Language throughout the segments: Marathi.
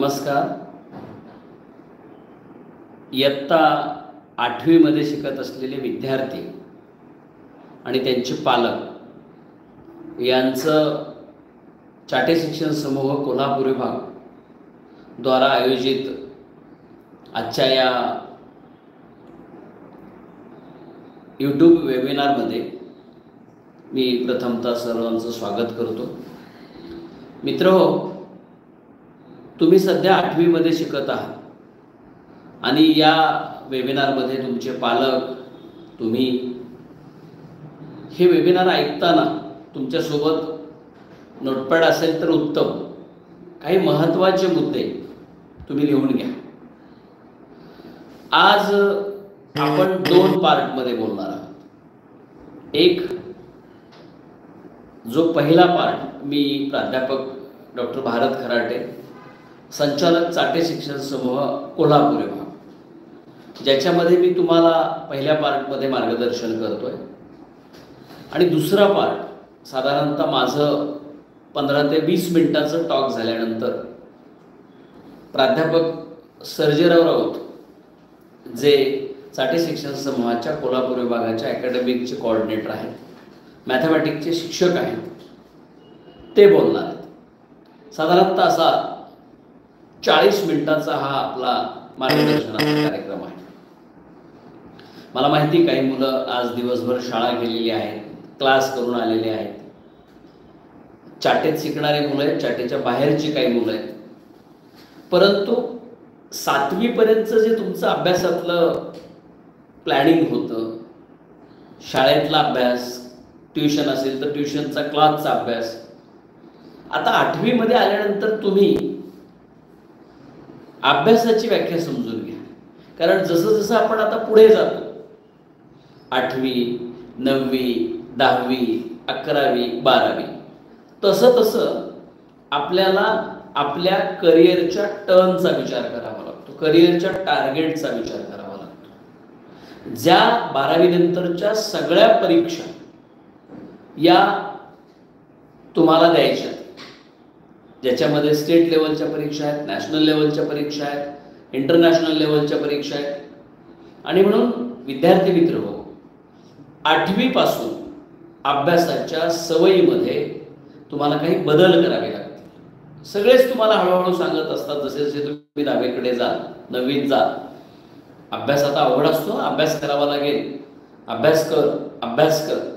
नमस्कार. इयत्ता 8वी मध्ये शिकत असलेले विद्यार्थी आणि त्यांचे पालक यांचं चाटे शिक्षण समूह कोल्हापूर विभाग द्वारा आयोजित आजच्या या यूट्यूब वेबिनारमध्ये मी प्रथमतः सर्वांचं स्वागत करतो. मित्रहो, तुम्ही सध्या 8वी मध्ये शिकत आहात आणि या वेबिनारमध्ये तुमचे पालक, तुम्ही हे वेबिनार ऐकताना तुमच्यासोबत नोटपॅड असेल तर उत्तम, काही महत्त्वाचे मुद्दे तुम्ही लिहून घ्या. आज आपण 2 पार्टमध्ये बोलणार आहोत. एक जो पहिला पार्ट मी प्राध्यापक डॉक्टर भारत खराटे, संचालक चाटे शिक्षण समूह कोल्हापूर विभाग, ज्याच्यामध्ये मी तुम्हाला पहिल्या पार्टमध्ये मार्गदर्शन करतोय. आणि दुसरा पार्ट साधारणतः माझं 15 ते 20 मिनिटाचं टॉक झाल्यानंतर प्राध्यापक सर्जेराव राऊत, जे चाटे शिक्षण समूहाच्या कोल्हापूर विभागाच्या अकॅडमिकचे कोऑर्डिनेटर आहेत, मॅथमॅटिक्सचे शिक्षक आहेत, ते बोलणार आहेत. साधारणतः असा 40 मिनिटाचा हा आपला मार्गदर्शनाचा कार्यक्रम आहे. मला माहिती काही मुलं आज दिवसभर शाळा गेलेली आहेत, क्लास करून आलेले आहेत, चाटेत शिकणारे मुलं आहेत, चाटेच्या बाहेरची काही मुलं आहेत. परंतु 7वी पर्यंतचं जे तुमचं अभ्यासातलं प्लॅनिंग होतं, शाळेतला अभ्यास, ट्युशन असेल तर ट्युशनचा, क्लासचा अभ्यास, आता 8वी मध्ये आल्यानंतर तुम्ही अभ्यासाची व्याख्या समजून घ्या. कारण जसं जसं आपण आता पुढे जातो, 8वी, 9वी, 10वी, 11वी, 12वी, तसं तसं आपल्याला आपल्या करिअरच्या टर्नचा विचार करावा लागतो, करिअरच्या टार्गेटचा विचार करावा लागतो. ज्या 12वी नंतरच्या सगळ्या परीक्षा या तुम्हाला द्यायच्या, ज्याच्यामध्ये स्टेट लेवलच्या परीक्षा आहेत, नॅशनल लेवलच्या परीक्षा आहेत, इंटरनॅशनल लेवलच्या परीक्षा आहेत. आणि म्हणून विद्यार्थी मित्र हो, 8वी पासून अभ्यासाच्या सवयीमध्ये तुम्हाला काही बदल करावे लागतील. सगळेच तुम्हाला हळूहळू सांगत असतात, जसे जसे तुम्ही 10वीकडे जाल, 9वीत जाल, अभ्यास आता अवघड असतो, अभ्यास करावा लागेल, अभ्यास कर, अभ्यास कर.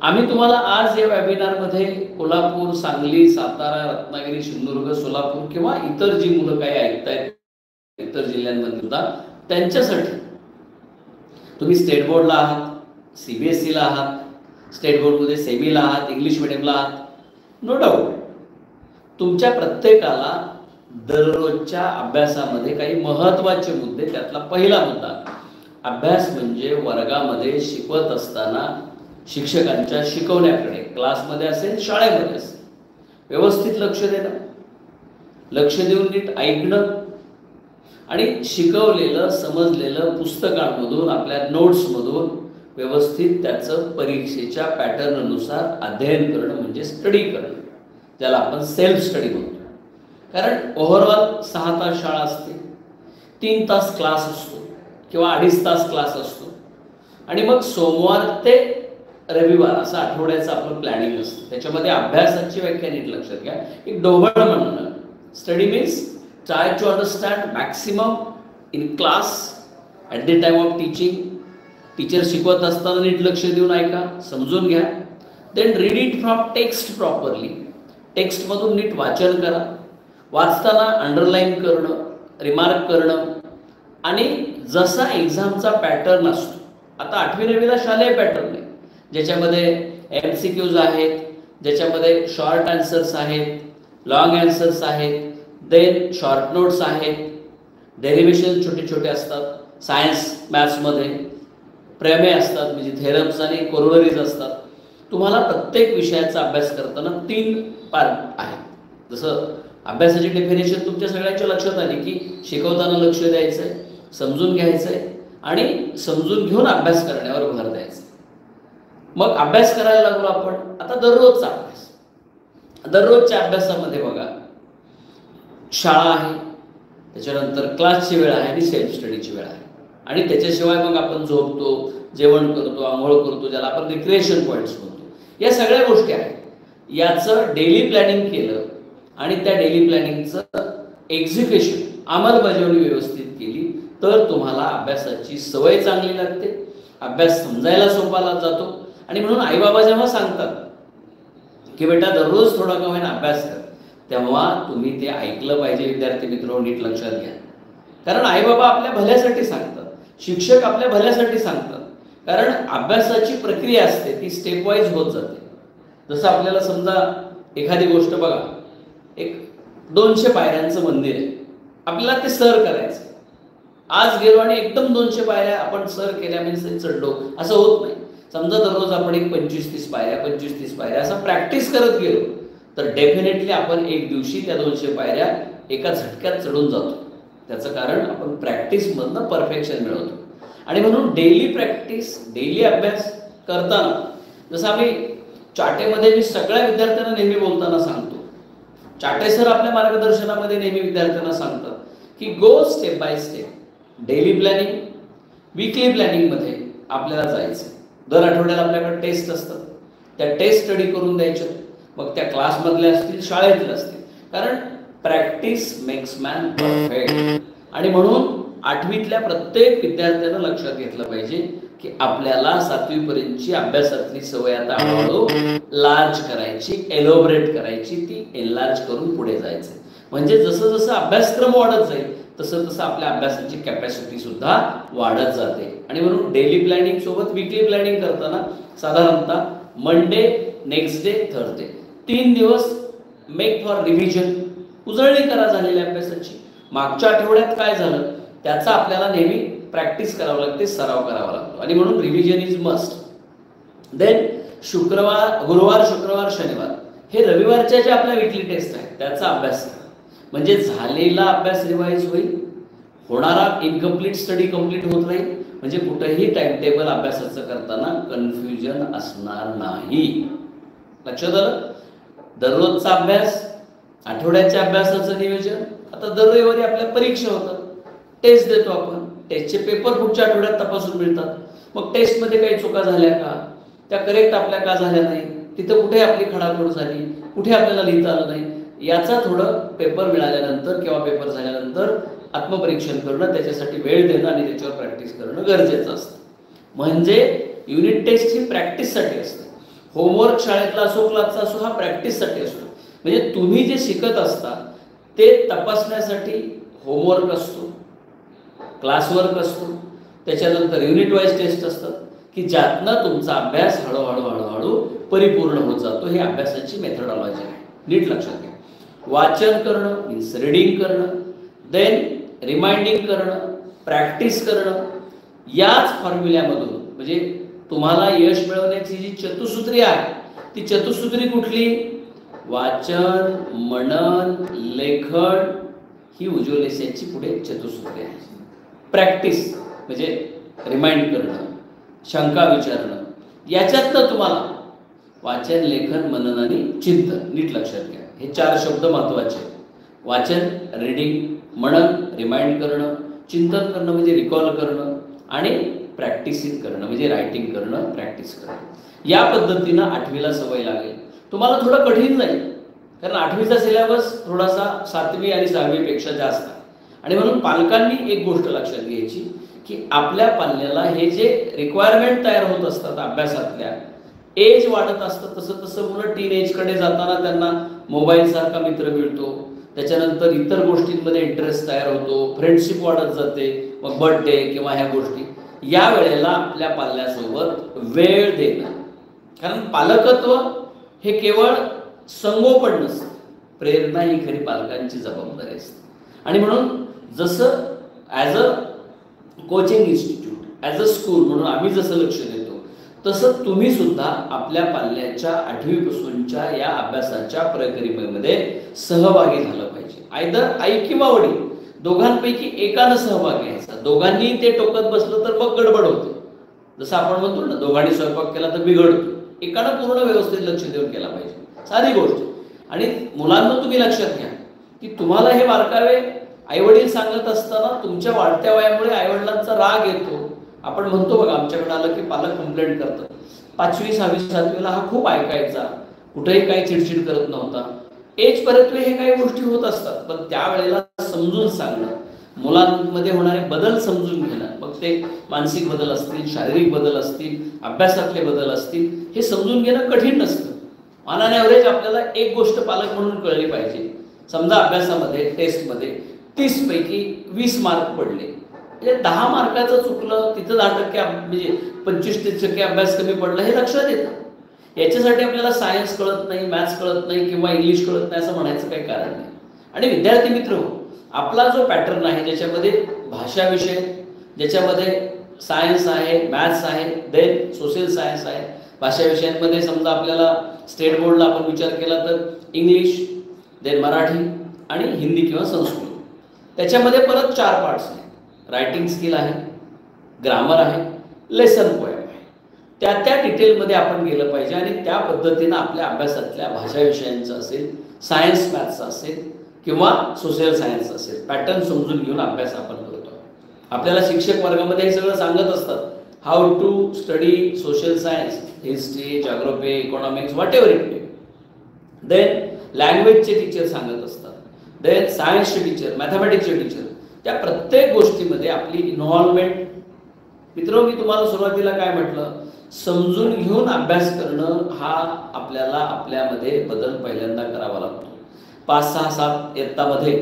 आम्ही तुम्हाला आज या वेबिनारमध्ये कोल्हापूर, सांगली, सातारा, रत्नागिरी, सिंधुदुर्ग, सोलापूर किंवा इतर जी मुलं काही ऐकतायत इतर जिल्ह्यांमध्ये सुद्धा, त्यांच्यासाठी, तुम्ही स्टेट बोर्डला आहात, CBSEला आहात, स्टेट बोर्डमध्ये सेमीला आहात, इंग्लिश मिडियमला आहात, नो डाऊट तुमच्या प्रत्येकाला दररोजच्या अभ्यासामध्ये काही महत्त्वाचे मुद्दे, त्यातला पहिला मुद्दा, अभ्यास म्हणजे वर्गामध्ये शिकवत असताना शिक्षकांच्या शिकवण्याकडे, क्लासमध्ये असेल, शाळेमध्ये असेल, व्यवस्थित लक्ष देणं, लक्ष देऊन नीट ऐकणं आणि शिकवलेलं, समजलेलं पुस्तकांमधून, आपल्या नोट्समधून व्यवस्थित त्याचं परीक्षेच्या पॅटर्ननुसार अध्ययन करणं म्हणजे स्टडी करणं, ज्याला आपण सेल्फ स्टडी म्हणतो. कारण ओव्हरऑल 6 तास शाळा असते, 3 तास क्लास असतो किंवा 2.5 तास क्लास असतो, आणि मग सोमवार ते रविवार असं आठवड्याचं आपलं प्लॅनिंग असतं. त्याच्यामध्ये अभ्यासाची व्याख्या नीट लक्षात घ्या. एक ढोबळ म्हणणं, study means try to understand maximum in class at the time of teaching. Teacher शिकवत असताना नीट लक्ष देऊन ऐका, समजून घ्या. Then read it from text properly. टेक्स्टमधून नीट वाचन करा, वाचताना अंडरलाईन करणं, रिमार्क करणं. आणि जसा एक्झामचा पॅटर्न असतो, आता 8वी 9वीला शालेय पॅटर्न आहे, ज्याच्यामध्ये MCQs आहेत, ज्याच्यामध्ये शॉर्ट आन्सर्स आहेत, लॉंग आन्सर्स आहेत, देन शॉर्ट नोट्स आहेत, डेरिव्हेशन छोटे छोटे असतात, सायन्स मॅथ्समध्ये प्रमेय असतात, म्हणजे थेरम्स आणि कोरोलरीज असतात. तुम्हाला प्रत्येक विषयाचा अभ्यास करताना 3 पार्ट आहेत. जसं अभ्यासाची डेफिनेशन तुमच्या सगळ्यांच्या लक्षात आली की शिकवताना लक्ष द्यायचं आहे, समजून घ्यायचं आहे आणि समजून घेऊन अभ्यास करण्यावर भर द्यायचा. मग अभ्यास करायला लागलो आपण. आता दररोजचा अभ्यास, दररोजच्या अभ्यासामध्ये बघा, शाळा आहे, त्याच्यानंतर क्लासची वेळ आहे आणि सेल्फ स्टडीची वेळ आहे. आणि त्याच्याशिवाय मग आपण झोपतो, जेवण करतो, आंघोळ करतो, ज्याला आपण रिक्रिएशन पॉईंट्स म्हणतो. या सगळ्या गोष्टी आहेत. याचं डेली प्लॅनिंग केलं आणि त्या डेली प्लॅनिंगचं एक्झिक्युशन, अंमलबजावणी व्यवस्थित केली तर तुम्हाला अभ्यासाची सवय चांगली लागते, अभ्यास समजायला सोपा जातो. आणि म्हणून आईबाबा जेव्हा सांगतात की बेटा दररोज थोडा का होईना अभ्यास कर, तेव्हा तुम्ही ते ऐकलं पाहिजे. विद्यार्थी मित्र नीट लक्षात घ्या. कारण आईबाबा आपल्या भल्यासाठी सांगतात, शिक्षक आपल्या भल्यासाठी सांगतात. कारण अभ्यासाची प्रक्रिया असते ती स्टेप वाईज होत जाते. जसं आपल्याला समजा एखादी गोष्ट बघा, एक 200 पायऱ्यांचं मंदिर आहे, आपल्याला ते सर करायचं. आज गेलो आणि एकदम 200 पायऱ्या आपण सर केल्या म्हणजे चढलो असं होत नाही. समजा दररोज आपण एक 25-30 पायऱ्या असं प्रॅक्टिस करत गेलो तर डेफिनेटली आपण एक दिवशी त्या 200 पायऱ्या एका झटक्यात चढून जातो. त्याचं कारण आपण प्रॅक्टिसमधनं परफेक्शन मिळवतो. आणि म्हणून डेली प्रॅक्टिस, डेली अभ्यास करताना, जसं आम्ही चाटेमध्ये मी सगळ्या विद्यार्थ्यांना नेहमी बोलताना सांगतो, चाटे सर आपल्या मार्गदर्शनामध्ये नेहमी विद्यार्थ्यांना सांगतात की go step by step. Daily planning, weekly प्लॅनिंगमध्ये आपल्याला जायचं. दर आठवड्याला आपल्याकडे टेस्ट असतात, त्या टेस्ट स्टडी करून द्यायच्या. मग त्या क्लासमधल्या असतील, शाळेतल्या असतील. कारण प्रॅक्टिस मेक्स मॅन परफेक्ट. आणि म्हणून 8वीतल्या प्रत्येक विद्यार्थ्यानं लक्षात घेतलं पाहिजे की आपल्याला 7वी पर्यंतची अभ्यासातली सवय आता हळूहळू लार्ज करायची, एलोबरेट करायची, ती एनलार्ज करून पुढे जायचं. म्हणजे जसं जसं अभ्यासक्रम वाढत जाईल तसं तसं आपल्या अभ्यासाची कॅपॅसिटी सुद्धा वाढत जाते. आणि म्हणून डेली प्लॅनिंग सोबत वीकली प्लॅनिंग करताना साधारणतः मंडे, नेक्स्ट डे, थर्सडे 3 दिवस मेक फॉर रिव्हिजन, उजळणी करा झालेल्या अभ्यासाची. मागच्या आठवड्यात काय झालं त्याचा आपल्याला नेहमी प्रॅक्टिस करावं लागते, सराव करावा लागतो. आणि म्हणून रिव्हिजन इज मस्ट. देन गुरुवार, शुक्रवार, शनिवार हे रविवारच्या ज्या आपल्या वीकली टेस्ट आहेत त्याचा अभ्यास करा. म्हणजे झालेला अभ्यास रिवाईज होईल, होणारा इनकम्प्लीट स्टडी कंप्लीट होत राहील. म्हणजे कुठेही टाइम टेबल अभ्यासाचं करताना कन्फ्युजन असणार नाही. लक्षात आलं? दररोजचा अभ्यास, आठवड्याच्या अभ्यासाचं नियोजन. आता दर रविवारी आपल्या परीक्षा होतात, टेस्ट देतो आपण, टेस्टचे पेपर पुढच्या आठवड्यात तपासून मिळतात. मग टेस्टमध्ये काही चुका झाल्या का, त्या करेक्ट आपल्या का झाल्या नाही, तिथं कुठे आपली खडाखोड झाली, कुठे आपल्याला लिहिता आलं नाही, याचा थोडं पेपर मिळाल्यानंतर किंवा पेपर झाल्यानंतर आत्मपरीक्षण करणं, त्याच्यासाठी वेळ देणं आणि त्याच्यावर प्रॅक्टिस करणं गरजेचं असतं. म्हणजे युनिट टेस्ट ही प्रॅक्टिससाठी असते. होमवर्क शाळेतला असो, क्लासचा असो, हा प्रॅक्टिससाठी असतो. म्हणजे तुम्ही जे शिकत असता ते तपासण्यासाठी होमवर्क असतो, क्लासवर्क असतो, त्याच्यानंतर युनिट वाईज टेस्ट असतात की ज्यातनं तुमचा अभ्यास हळूहळू परिपूर्ण होत जातो. हे अभ्यासाची मेथडॉलॉजी आहे, नीट लक्षात घ्या. वाचन करणं मीन्स रीडिंग करणं, देन रिमाइंडिंग करणं, प्रॅक्टिस करणं. याच फॉर्म्युल्यामधून म्हणजे तुम्हाला यश मिळवण्याची जी चतुसूत्री आहे ती चतुसूत्री कुठली? वाचन, मनन, लेखन ही उज्ज्वल यशाची पुढे चतुसूत्री आहे. प्रॅक्टिस म्हणजे रिमाइंड करणं, शंका विचारणं, याच्यातनं तुम्हाला वाचन, लेखन, मनन आणि चिंतन. नीट लक्षात घ्या, हे 4 शब्द महत्त्वाचे. वाचन, रीडिंग, मनन, रिमाइंड करणं, चिंतन करणं म्हणजे रिकॉल करणं, आणि प्रॅक्टिसिंग करणं म्हणजे रायटिंग करणं, प्रॅक्टिस करणं. या पद्धतीनं 8वीला सवय लागेल. तुम्हाला थोडं कठीण जाईल कारण 8वीचा सिलेबस थोडासा 7वी आणि 6वी पेक्षा जास्त आहे. आणि म्हणून पालकांनी एक गोष्ट लक्षात घ्यायची की आपल्या पाल्याला हे जे रिक्वायरमेंट तयार होत असतात अभ्यासातल्या, एज वाढत असतं तसं तसं मुलं टीन एजकडे जाताना त्यांना मोबाईलसारखा मित्र मिळतो, त्याच्यानंतर इतर गोष्टींमध्ये इंटरेस्ट तयार होतो, फ्रेंडशिप वाढत जाते, मग बर्थडे किंवा ह्या गोष्टी. या वेळेला आपल्या पाल्यासोबत वेळ देणं, कारण पालकत्व हे केवळ संगोपन नसतं, प्रेरणा ही खरी पालकांची जबाबदारी असते. आणि म्हणून जसं as a coaching institute, as a school म्हणून आम्ही जसं लक्ष देतो तसं तुम्ही सुद्धा आपल्या पाल्याच्या 8वीपासूनच्या या अभ्यासाच्या प्रक्रियेमध्ये सहभागी झालं पाहिजे. आयदर आई किंवा वडील दोघांपैकी एकानं सहभाग घ्यायचा. दोघांनी ते टोकत बसलं तर मग गडबड होते. जसं आपण म्हणतो ना, दोघांनी स्वयंपाक केला तर बिघडतो. एकानं पूर्ण व्यवस्थित लक्ष देऊन केला पाहिजे, साधी गोष्ट. आणि मुलांना तुम्ही लक्षात घ्या, की तुम्हाला हे बारकावे आईवडील सांगत असताना तुमच्या वाढत्या वयामुळे आईवडिलांचा राग येतो. आपण म्हणतो बघा, आमच्याकडे आलं की पालक कंप्लेंट करतात. 5वी 6वी 7वीला हा खूप ऐकायचा, कुठेही काही चिडचिड करत नव्हता. एज परत्वे हे काही गोष्टी होत असतात, पण त्यावेळेला समजून सांगणं, मुलांमध्ये होणारे बदल समजून घेणं, मग ते मानसिक बदल असतील, शारीरिक बदल असतील, अभ्यासातले बदल असतील, हे समजून घेणं कठीण नसतं. ऑन एन ॲव्हरेज आपल्याला एक गोष्ट पालक म्हणून कळली पाहिजे. समजा अभ्यासामध्ये टेस्टमध्ये 30 पैकी 20 मार्क पडले, म्हणजे 10 मार्काचं चुकलं, तिथं 10% म्हणजे 25-30% अभ्यास कमी पडला, हे लक्षात येतं. याच्यासाठी आपल्याला सायन्स कळत नाही, मॅथ्स कळत नाही किंवा इंग्लिश कळत नाही असं म्हणायचं काही कारण नाही. आणि विद्यार्थी मित्र, आपला जो पॅटर्न आहे ज्याच्यामध्ये भाषा विषय, ज्याच्यामध्ये सायन्स आहे, मॅथ्स आहे, देन सोशल सायन्स आहे. भाषा विषयांमध्ये समजा आपल्याला स्टेट बोर्डला आपण विचार केला तर इंग्लिश, देन मराठी आणि हिंदी किंवा संस्कृत. त्याच्यामध्ये परत 4 पार्ट्स आहेत. रायटिंग स्किल आहे, ग्रामर आहे, लेसन पोएम आहे. त्या डिटेलमध्ये आपण गेलं पाहिजे आणि त्या पद्धतीनं आपल्या अभ्यासातल्या भाषा विषयांचं असेल, सायन्स मॅथ्सचं असेल किंवा सोशल सायन्स असेल, पॅटर्न समजून घेऊन अभ्यास आपण करतो. आपल्याला शिक्षक वर्गामध्ये हे सगळं सांगत असतात, how to study social science, history, geography, economics, whatever it may. Then लँग्वेजचे टीचर सांगत असतात, देन सायन्सचे टीचर, मॅथमॅटिक्सचे टीचर. त्या प्रत्येक गोष्टीमध्ये आपली इन्व्हॉल्वमेंट. मित्र, मी तुम्हाला सुरुवातीला काय म्हटलं, समजून घेऊन अभ्यास करणं हा आपल्याला आपल्यामध्ये बदल पहिल्यांदा करावा लागतो. 5, 6, 7 इयत्तामध्ये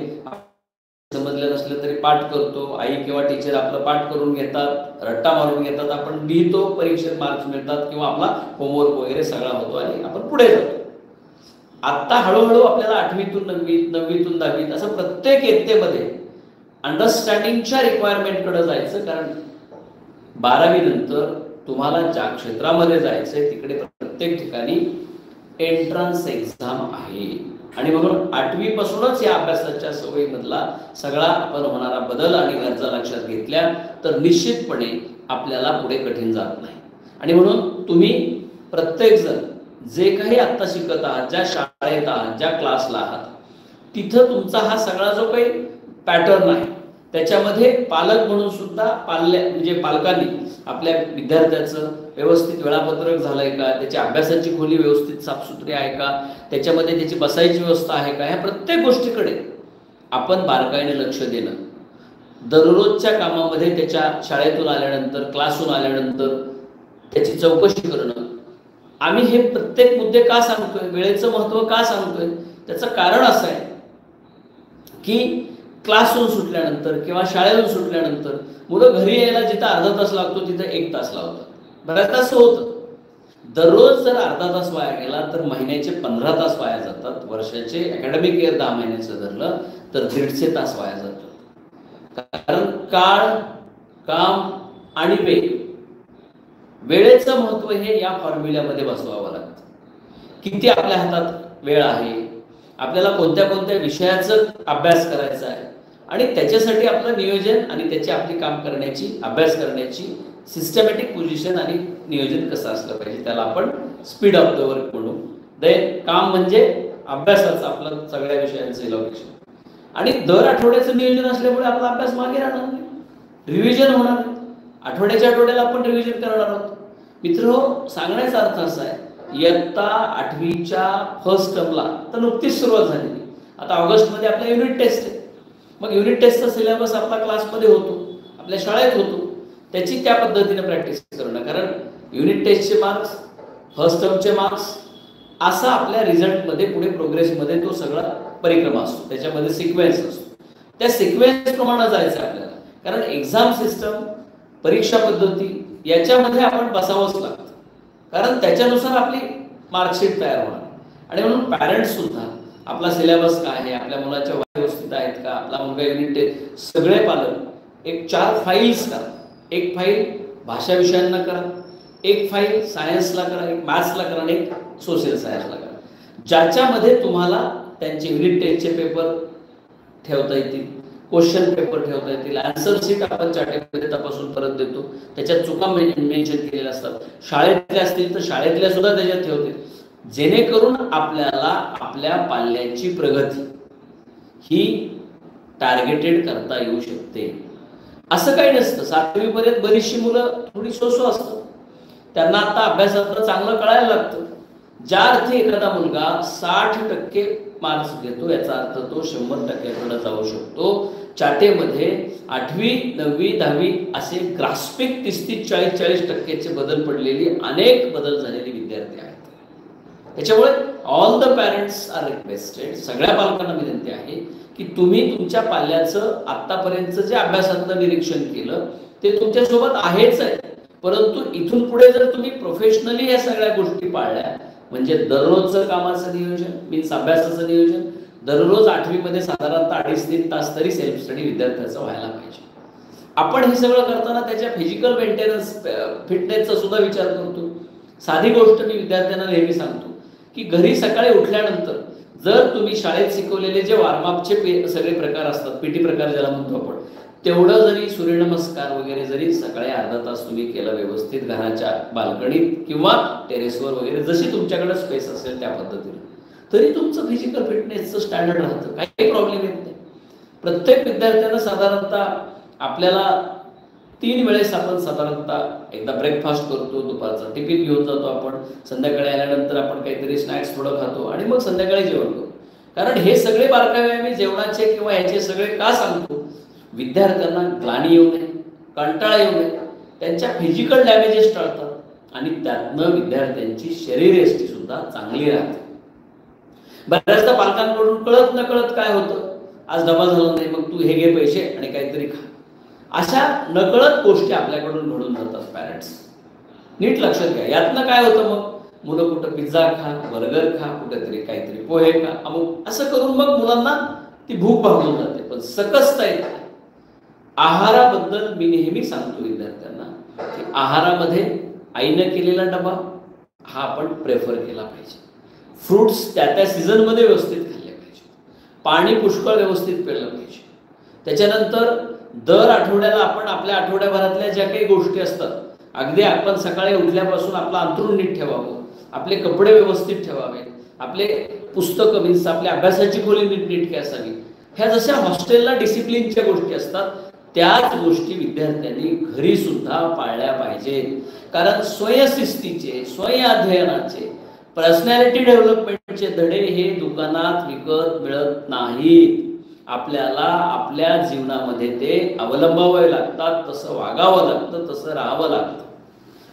समजलं नसलं तरी पाठ करतो, आई किंवा टीचर आपलं पाठ करून घेतात, रट्टा मारून घेतात, आपण लिहितो, परीक्षेत मार्क्स मिळतात किंवा आपला होमवर्क वगैरे सगळा होतो आणि आपण पुढे जातो. आत्ता हळूहळू आपल्याला 8वीतून 9वीत, 9वीतून 10वीत असं प्रत्येक इयत्तेमध्ये अंडरस्टँडिंगच्या रिक्वायरमेंटकडे जायचं. कारण 12वी नंतर तुम्हाला ज्या क्षेत्रामध्ये जायचंय तिकडे प्रत्येक ठिकाणी एंट्रन्स एक्झाम आहे. आणि म्हणून 8वी पासूनच या अभ्यासाच्या सवयीमधला सगळा आपण होणारा बदल आणि गरजा लक्षात घेतल्या तर निश्चितपणे आपल्याला पुढे कठीण जात नाही. आणि म्हणून तुम्ही प्रत्येकजण जे काही आत्ता शिकत आहात, ज्या शाळेत आहात, ज्या क्लासला आहात, तिथं तुमचा हा सगळा जो काही पॅटर्न आहे त्याच्यामध्ये पालक म्हणून सुद्धा म्हणजे पालकांनी आपल्या विद्यार्थ्याचं व्यवस्थित वेळापत्रक झालंय का, त्याच्या अभ्यासाची खोली व्यवस्थित साफसुथरी आहे का, त्याच्यामध्ये त्याची बसायची व्यवस्था आहे का, ह्या प्रत्येक गोष्टीकडे आपण बारकाईने लक्ष देणं. दररोजच्या कामामध्ये त्याच्या शाळेतून आल्यानंतर, क्लासहून आल्यानंतर त्याची चौकशी करणं. आम्ही हे प्रत्येक मुद्दे का सांगतोय, वेळेचं महत्त्व का सांगतोय, त्याचं कारण असं आहे की क्लासहून सुटल्यानंतर किंवा शाळेतून सुटल्यानंतर मुलं घरी यायला जिथं अर्धा तास लागतो तिथं 1 तास लावतात. बऱ्याच तास होतं. दररोज जर अर्धा तास वाया गेला तर महिन्याचे 15 तास वाया जातात. वर्षाचे अकॅडमिक इयर 10 महिन्याचं धरलं तर 150 तास वाया जातात. कारण काळ, काम आणि वेळेचं महत्त्व हे या फॉर्म्युल्यामध्ये बसवावं लागतं. किती आपल्या हातात वेळ आहे, आपल्याला कोणत्या कोणत्या विषयाचं अभ्यास करायचा आहे आणि त्याच्यासाठी आपलं नियोजन आणि त्याची आपली काम करण्याची, अभ्यास करण्याची सिस्टमॅटिक पोझिशन आणि नियोजन कसं असलं पाहिजे, त्याला आपण स्पीड ऑफ द वर्क म्हणू. देन काम म्हणजे अभ्यासाचं आपलं सगळ्या विषयांचं इलॉकेशन. आणि दर आठवड्याचं नियोजन असल्यामुळे आपला अभ्यास मागे राहणार नाही, रिव्हिजन होणार नाही. आठवड्याला आपण रिव्हिजन करणार आहोत. मित्र, सांगण्याचा अर्थ असा आहे, इयत्ता 8वीच्या फर्स्ट टर्मला तर नुकतीच सुरुवात झालेली. आता ऑगस्टमध्ये आपला युनिट टेस्ट आहे. मग युनिट टेस्टचा सिलेबस आपला क्लासमध्ये होतो, आपल्या शाळेत होतो, त्याची त्या पद्धतीने प्रॅक्टिस करणं. कारण युनिट टेस्टचे मार्क्स, फर्स्ट टर्मचे मार्क्स, असा आपल्या रिझल्टमध्ये पुढे प्रोग्रेसमध्ये तो सगळा परिक्रमा असतो, त्याच्यामध्ये सिक्वेन्स असतो. त्या सिक्वेन्स प्रमाणे जायचं आपल्याला. कारण एक्झाम सिस्टम, परीक्षा पद्धती याच्यामध्ये आपण बसावंच लागतं. कारण त्याच्यानुसार आपली मार्कशीट तयार होणार. आणि म्हणून पॅरेंट्स सुद्धा आपला सिलेबस काय आहे, आपल्या मुलाच्या व्यवस्थित आहेत का, आपला मुलगा युनिट टेस्ट, सगळे पालक एक 4 फाईल्स करा. एक फाईल भाषा विषयांना करा, एक फाईल सायन्सला करा, एक मॅथ्सला करा आणि एक सोशल सायन्सला करा, ज्याच्यामध्ये तुम्हाला त्यांचे युनिट टेस्टचे पेपर ठेवता येतील, क्वेश्चन पेपर ठेवता येतील, आन्सर शीट आपण चार्टेमध्ये तपासून परत देतो, त्याच्यात चुका मेन्शन केलेल्या असतात. शाळेतल्या असतील तर शाळेतल्या सुद्धा त्याच्यात ठेवतील, जेणेकरून आपल्याला आपल्या पाल्याची प्रगती ही टार्गेटेड करता येऊ शकते. असं काही नसतं. 7वी पर्यंत बरीचशी मुलं थोडी सोसो असतात, त्यांना आता अभ्यासात चांगलं कळायला लागतं. ज्या अर्थी एखादा मुलगा 60% मार्क्स घेतो याचा अर्थ तो 100%कडे जाऊ शकतो. चाटेमध्ये 8वी 9वी 10वी असे ग्रास्पिक 30-40% बदल पडलेली, अनेक बदल झालेले विद्यार्थी आहेत. त्याच्यामुळे all the parents are requested, सगळ्या पालकांना विनंती आहे की तुम्ही तुमच्या पाल्याचं आतापर्यंतचं जे अभ्यासातलं निरीक्षण केलं ते तुमच्यासोबत आहेच आहे, परंतु इथून पुढे जर तुम्ही प्रोफेशनली या सगळ्या गोष्टी पाळल्या, म्हणजे दररोजचं कामाचं नियोजन मीन्स अभ्यासाचं नियोजन, दररोज 8वीमध्ये साधारणतः 2.5-3 तास तरी सेल्फ स्टडी विद्यार्थ्याचं व्हायला पाहिजे. आपण हे सगळं करताना त्याच्या फिजिकल मेंटेनन्स फिटनेसचा सुद्धा विचार करतो. साधी गोष्ट मी विद्यार्थ्यांना नेहमी सांगतो की घरी सकाळी उठल्यानंतर जर तुम्ही शाळेत शिकवलेले जे वॉर्मअपचे सगळे प्रकार असतात, पीटी प्रकार ज्याला म्हणतो आपण, तेवढं जरी सूर्यनमस्कार वगैरे जरी सकाळी अर्धा तास तुम्ही केलं व्यवस्थित घराच्या बाल्कनीत किंवा टेरेसवर वगैरे, जशी तुमच्याकडे स्पेस असेल त्या पद्धतीने, तरी तुमचं फिजिकल फिटनेसचं स्टँडर्ड राहतं, काही प्रॉब्लेम येत नाही. प्रत्येक विद्यार्थ्यांना साधारणतः आपल्याला 3 वेळेस आपण साधारणतः एकदा ब्रेकफास्ट करतो, दुपारचा टिफिन घेऊन जातो आपण, संध्याकाळी आल्यानंतर आपण काहीतरी स्नॅक्स थोडं खातो आणि मग संध्याकाळी जेवण करतो. कारण हे सगळे बारकावे आम्ही जेवणाचे किंवा ह्याचे सगळे का सांगतो, विद्यार्थ्यांना ग्लानी येऊ नये, कंटाळा येऊ नये, त्यांच्या फिजिकल डॅमेजेस टाळतात आणि त्यातनं विद्यार्थ्यांची शरीरयष्टी सुद्धा चांगली राहते. बऱ्याचदा पालकांकडून कळत न कळत काय होतं, आज डबा झाला नाही मग तू हे घे पैसे आणि काहीतरी खा, अशा नकळत गोष्टी आपल्याकडून घडून जातात. पॅरेंट्स नीट लक्षात घ्या. यातनं काय होतं, मग मुलं कुठं पिझ्झा खा, बर्गर खा, कुठेतरी काहीतरी पोहे खा, अमुक असं करून मग मुलांना ती भूक भागून जाते, पण सकसता येत नाही. आहाराबद्दल मी नेहमी सांगतो विद्यार्थ्यांना की आहारामध्ये आईनं केलेला डबा हा आपण प्रेफर केला पाहिजे. फ्रूट्स त्या त्या सीझनमध्ये व्यवस्थित खाल्ले पाहिजे. पाणी पुष्कळ व्यवस्थित पिलं पाहिजे. त्याच्यानंतर दर आठवड्याला आपण आपल्या आठवड्याभरातल्या ज्या काही गोष्टी असतात, अगदी आपण सकाळी उठल्यापासून आपलं अंथरूण नीट ठेवावं, आपले कपडे व्यवस्थित ठेवावे, आपले पुस्तकं मीन्स आपल्या अभ्यासाची खोली नीटनेटकी असावी, ह्या जशा हॉस्टेलला डिसिप्लिनच्या गोष्टी असतात त्याच गोष्टी विद्यार्थ्यांनी घरी सुद्धा पाळल्या पाहिजेत. कारण स्वयंशिस्तीचे, स्वयं अध्ययनाचे, पर्सनॅलिटी डेव्हलपमेंटचे धडे हे दुकानात विकत मिळत नाहीत. आपल्याला आपल्या जीवनामध्ये ते अवलंबावे लागतात, तसं वागावं लागतं, तसं राहावं लागतं.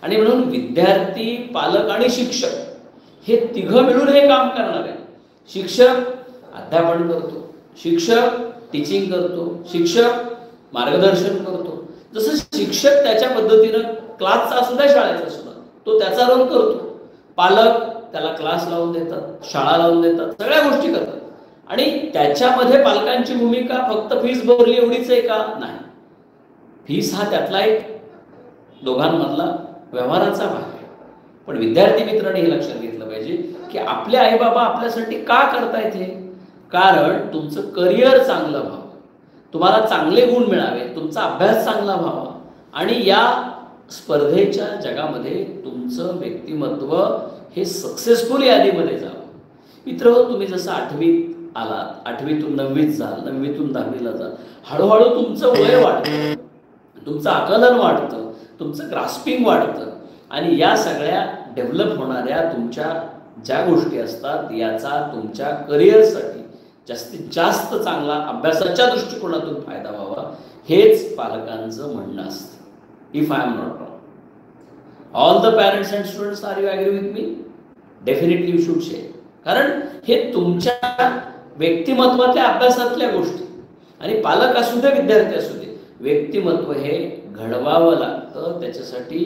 आणि म्हणून विद्यार्थी, पालक आणि शिक्षक हे तिघं मिळून हे काम करणार आहे. शिक्षक अध्यापन करतो, शिक्षक टीचिंग करतो, शिक्षक मार्गदर्शन करतो. जसं शिक्षक त्याच्या पद्धतीनं क्लासचा असू द्या शाळेचा सुद्धा तो त्याचा रोल करतो, पालक त्याला क्लास लावून देतात, शाळा लावून देतात, सगळ्या गोष्टी करतात. आणि त्याच्यामध्ये पालकांची भूमिका फक्त फीस भरली एवढीच आहे का? नाही. फीस हा त्यातला एक दोघांमधला व्यवहाराचा भाग आहे. पण विद्यार्थी मित्रांनी हे लक्षात घेतलं पाहिजे की आपले आईबाबा आपल्यासाठी का करतायत हे? कारण तुमचं करिअर चांगलं व्हावं, तुम्हाला चांगले गुण मिळावे, तुमचा अभ्यास चांगला व्हावा आणि या स्पर्धेच्या जगामध्ये तुमचं व्यक्तिमत्व हे सक्सेसफुल यादीमध्ये जावं. मित्र, तुम्ही जसं 8वीत आलात, 8वीतून 9वीत जाल, 9वीतून 10वीला जाल, हळूहळू तुमचं वय वाढतं, तुमचं आकलन वाढतं, तुमचं ग्रास्पिंग वाढतं आणि या सगळ्या डेव्हलप होणाऱ्या तुमच्या ज्या गोष्टी असतात याचा तुमच्या करिअरसाठी जास्तीत जास्त चांगला अभ्यासाच्या दृष्टिकोनातून फायदा व्हावा, हेच पालकांचं म्हणणं असतं. If I am not wrong. All the parents and students, are you agree with me? Definitely you should share. कारण हे तुमच्या व्यक्तिमत्वातल्या अभ्यासातल्या गोष्टी, आणि पालक असू दे विद्यार्थी असू दे, व्यक्तिमत्व हे घडवावं लागतं. त्याच्यासाठी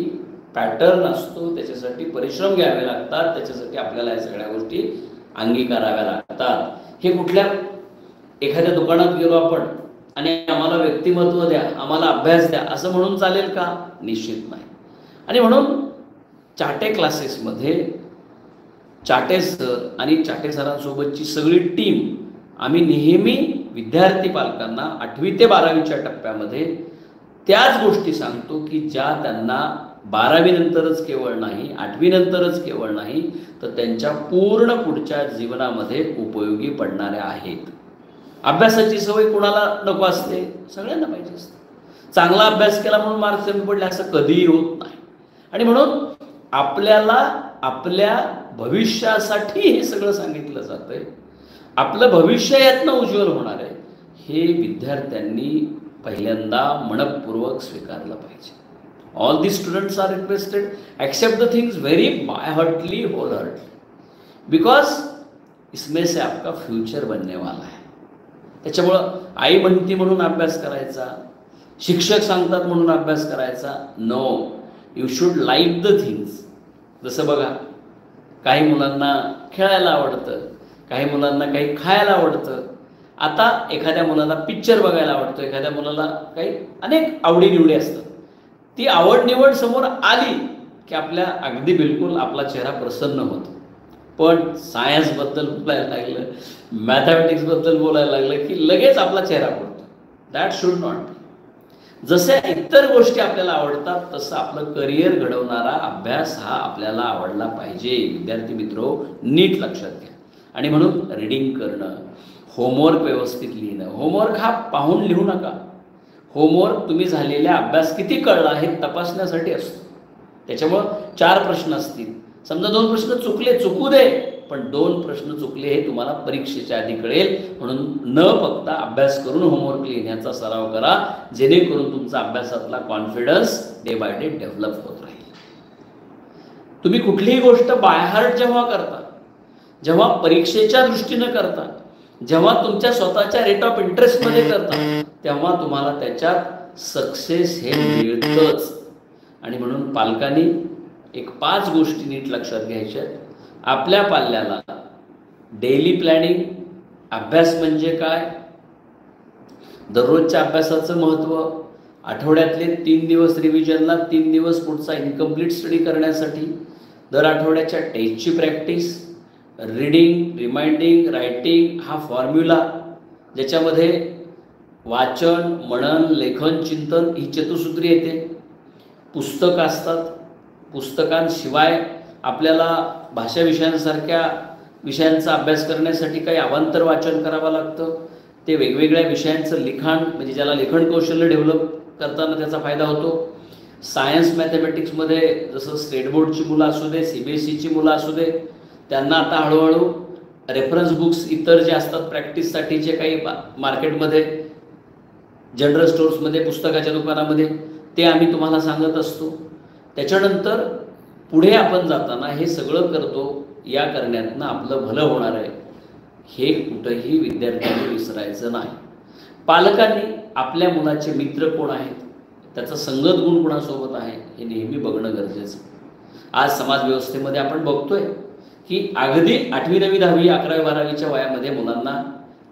पॅटर्न असतो, त्याच्यासाठी परिश्रम घ्यावे लागतात, त्याच्यासाठी आपल्याला या सगळ्या गोष्टी अंगीकाराव्या लागतात. हे कुठल्या एखाद्या दुकानात गेलो आपण आणि आम्हाला व्यक्तिमत्व द्या, आम्हाला अभ्यास द्या असं म्हणून चालेल का? निश्चित नाही. आणि म्हणून चाटे क्लासेसमध्ये चाटे सर आणि चाटे सरांसोबतची सगळी टीम आम्ही नेहमी विद्यार्थी पालकांना 8वी ते 12वीच्या टप्प्यामध्ये त्याच गोष्टी सांगतो की ज्या त्यांना 12वी नंतरच केवळ नाही, 8वी नंतरच केवळ नाही, तर त्यांच्या पूर्ण पुढच्या जीवनामध्ये उपयोगी पडणाऱ्या आहेत. अभ्यासाची सवय कुणाला नको असते? सगळ्यांना पाहिजे असते. चांगला अभ्यास केला म्हणून मार्क्स कमी पडले असं कधीही होत नाही. आणि म्हणून आपल्याला आपल्या भविष्यासाठी हे सगळं सांगितलं जातंय. आपलं भविष्य यातनं उज्ज्वल होणार आहे हे विद्यार्थ्यांनी पहिल्यांदा मनपूर्वक स्वीकारलं पाहिजे. All the students are requested accept the things very by heartly, whole heartly, because इसमें से आपका फ्यूचर बनने वाला है. त्याच्यामुळं आई म्हणती म्हणून अभ्यास करायचा, शिक्षक सांगतात म्हणून अभ्यास करायचा, no, you should like the things. जसं बघा, काही मुलांना खेळायला आवडतं, काही मुलांना काही खायला आवडतं. आता एखाद्या मुलाला पिक्चर बघायला आवडतो, एखाद्या मुलाला काही अनेक आवडीनिवडी असतात. ती आवड निवड समोर आली की आपल्या अगदी बिलकुल आपला चेहरा प्रसन्न होतो. पण सायन्सबद्दल बोलायला लागलं, मॅथमॅटिक्सबद्दल बोलायला लागलं की लगेच आपला चेहरा पडतो. That should not be. जसे इतर गोष्टी आपल्याला आवडतात तसं आपलं करिअर घडवणारा अभ्यास हा आपल्याला आवडला पाहिजे. विद्यार्थी मित्रो, नीट लक्षात घ्या. आणि म्हणून रीडिंग करणं, होमवर्क व्यवस्थित लिहिणं. होमवर्क हा पाहून लिहू नका. होमवर्क तुम्ही झालेला अभ्यास किती कळला हे तपासण्यासाठी असतो. त्याच्यामुळं 4 प्रश्न असतील, समजा 2 प्रश्न चुकले, चुकू दे, पण 2 प्रश्न चुकले हे तुम्हाला परीक्षेच्या आधी कळेल. म्हणून न बघता अभ्यास करून होमवर्क लिहिण्याचा सराव करा, जेणेकरून तुमचा अभ्यासातला confidence day by day develop होत राहील. तुम्ही कुठलीही गोष्ट बाय हार्ट जेव्हा करता, जेव्हा परीक्षेच्या दृष्टीनं करता, जेव्हा तुमच्या स्वतःच्या रेट ऑफ इंटरेस्टमध्ये करता, तेव्हा तुम्हाला त्याच्यात सक्सेस हे मिळतंच. आणि म्हणून पालकांनी एक 5 गोष्टी नीट लक्षात घ्यायच्या. आपल्या पाल्याला डेली प्लॅनिंग, अभ्यास म्हणजे काय, दररोजच्या अभ्यासाचं महत्त्व, आठवड्यातले 3 दिवस रिव्हिजनला, 3 दिवस पुढचा इनकम्प्लीट स्टडी करण्यासाठी, दर आठवड्याच्या टेस्टची प्रॅक्टिस, रीडिंग, रिमाइंडिंग, रायटिंग हा फॉर्म्युला, ज्याच्यामध्ये वाचन, मनन, लेखन, चिंतन ही चतुसूत्री येते. पुस्तकं असतात, पुस्तकांशिवाय आपल्याला भाषा विषयांसारख्या विषयांचा अभ्यास करण्यासाठी काही अवांतर वाचन करावं लागतं. ते वेगवेगळ्या विषयांचं लिखाण, म्हणजे ज्याला लेखन कौशल्य डेव्हलप करताना त्याचा फायदा होतो. सायन्स मॅथमॅटिक्समध्ये जसं स्टेट बोर्डची मुलं असू दे, CBSEची मुलं असू दे, त्यांना आता हळूहळू रेफरन्स बुक्स इतर जे असतात प्रॅक्टिससाठीचे काही मार्केटमध्ये, जनरल स्टोर्समध्ये, पुस्तकाच्या दुकानामध्ये, ते आम्ही तुम्हाला सांगत असतो. त्याच्यानंतर पुढे आपण जाताना हे सगळं करतो, या करण्यातनं आपलं भलं होणार आहे हे कुठंही विद्यार्थ्यांनी विसरायचं नाही. पालकांनी आपल्या मुलाचे मित्र कोण आहेत, त्याचा संगत गुण कोणासोबत आहे हे नेहमी बघणं गरजेचं. आज समाज व्यवस्थेमध्ये आपण बघतोय की अगदी 8वी 9वी 10वी 11वी 12वीच्या वयामध्ये मुलांना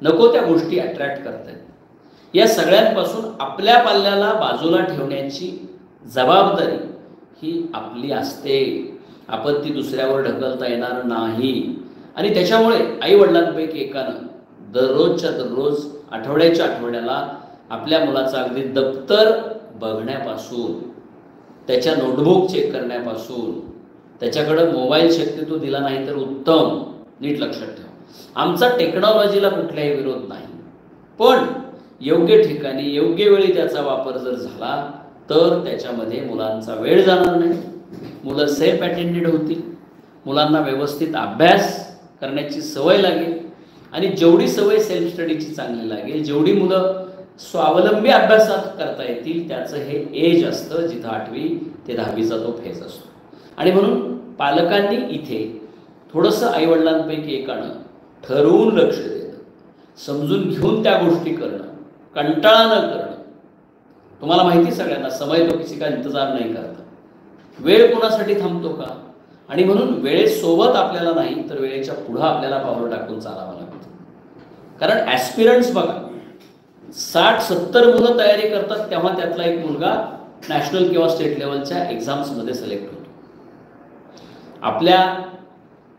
नको त्या गोष्टी अट्रॅक्ट करतायत. या सगळ्यांपासून आपल्या पाल्याला बाजूला ठेवण्याची जबाबदारी ही आपली असते. आपण ती दुसऱ्यावर ढकलता येणार नाही. आणि त्याच्यामुळे आईवडिलांपैकी एकानं दररोजच्या दररोज, आठवड्याच्या आठवड्याला आपल्या मुलाचं अगदी दप्तर बघण्यापासून, त्याच्या नोटबुक चेक करण्यापासून, त्याच्याकडं मोबाईल शक्यतो दिला नाही तर उत्तम. नीट लक्षात ठेवा, आमचा टेक्नॉलॉजीला कुठलाही विरोध नाही, पण योग्य ठिकाणी योग्य वेळी त्याचा वापर जर झाला तर त्याच्यामध्ये मुलांचा वेळ जाणार नाही, मुलं सेल्फ अटेंडेड होतील, मुलांना व्यवस्थित अभ्यास करण्याची सवय लागेल. आणि जेवढी सवय सेल्फ स्टडीची चांगली लागेल, जेवढी मुलं स्वावलंबी अभ्यासात करता येतील, त्याचं हे एज असतं जिथं 8वी ते 10वीचा तो फेज असतो. आणि म्हणून पालकांनी इथे थोडंसं आईवडिलांपैकी एकानं ठरवून लक्ष देणं, समजून घेऊन त्या गोष्टी करणं, कंटाळा न करणं. तुम्हाला माहिती सगळ्यांना, समय तो किसी का इंतजार नाही करता. वेळ कोणासाठी थांबतो का? आणि म्हणून वेळेसोबत आपल्याला नाही तर वेळेच्या पुढं आपल्याला पावलं टाकून चालावं लागतं. कारण ॲस्पिरंट्स बघा, 60-70 मुलं तयारी करतात, तेव्हा त्यातला एक मुलगा नॅशनल किंवा स्टेट लेवलच्या एक्झाम्समध्ये सिलेक्ट होतो. आपल्या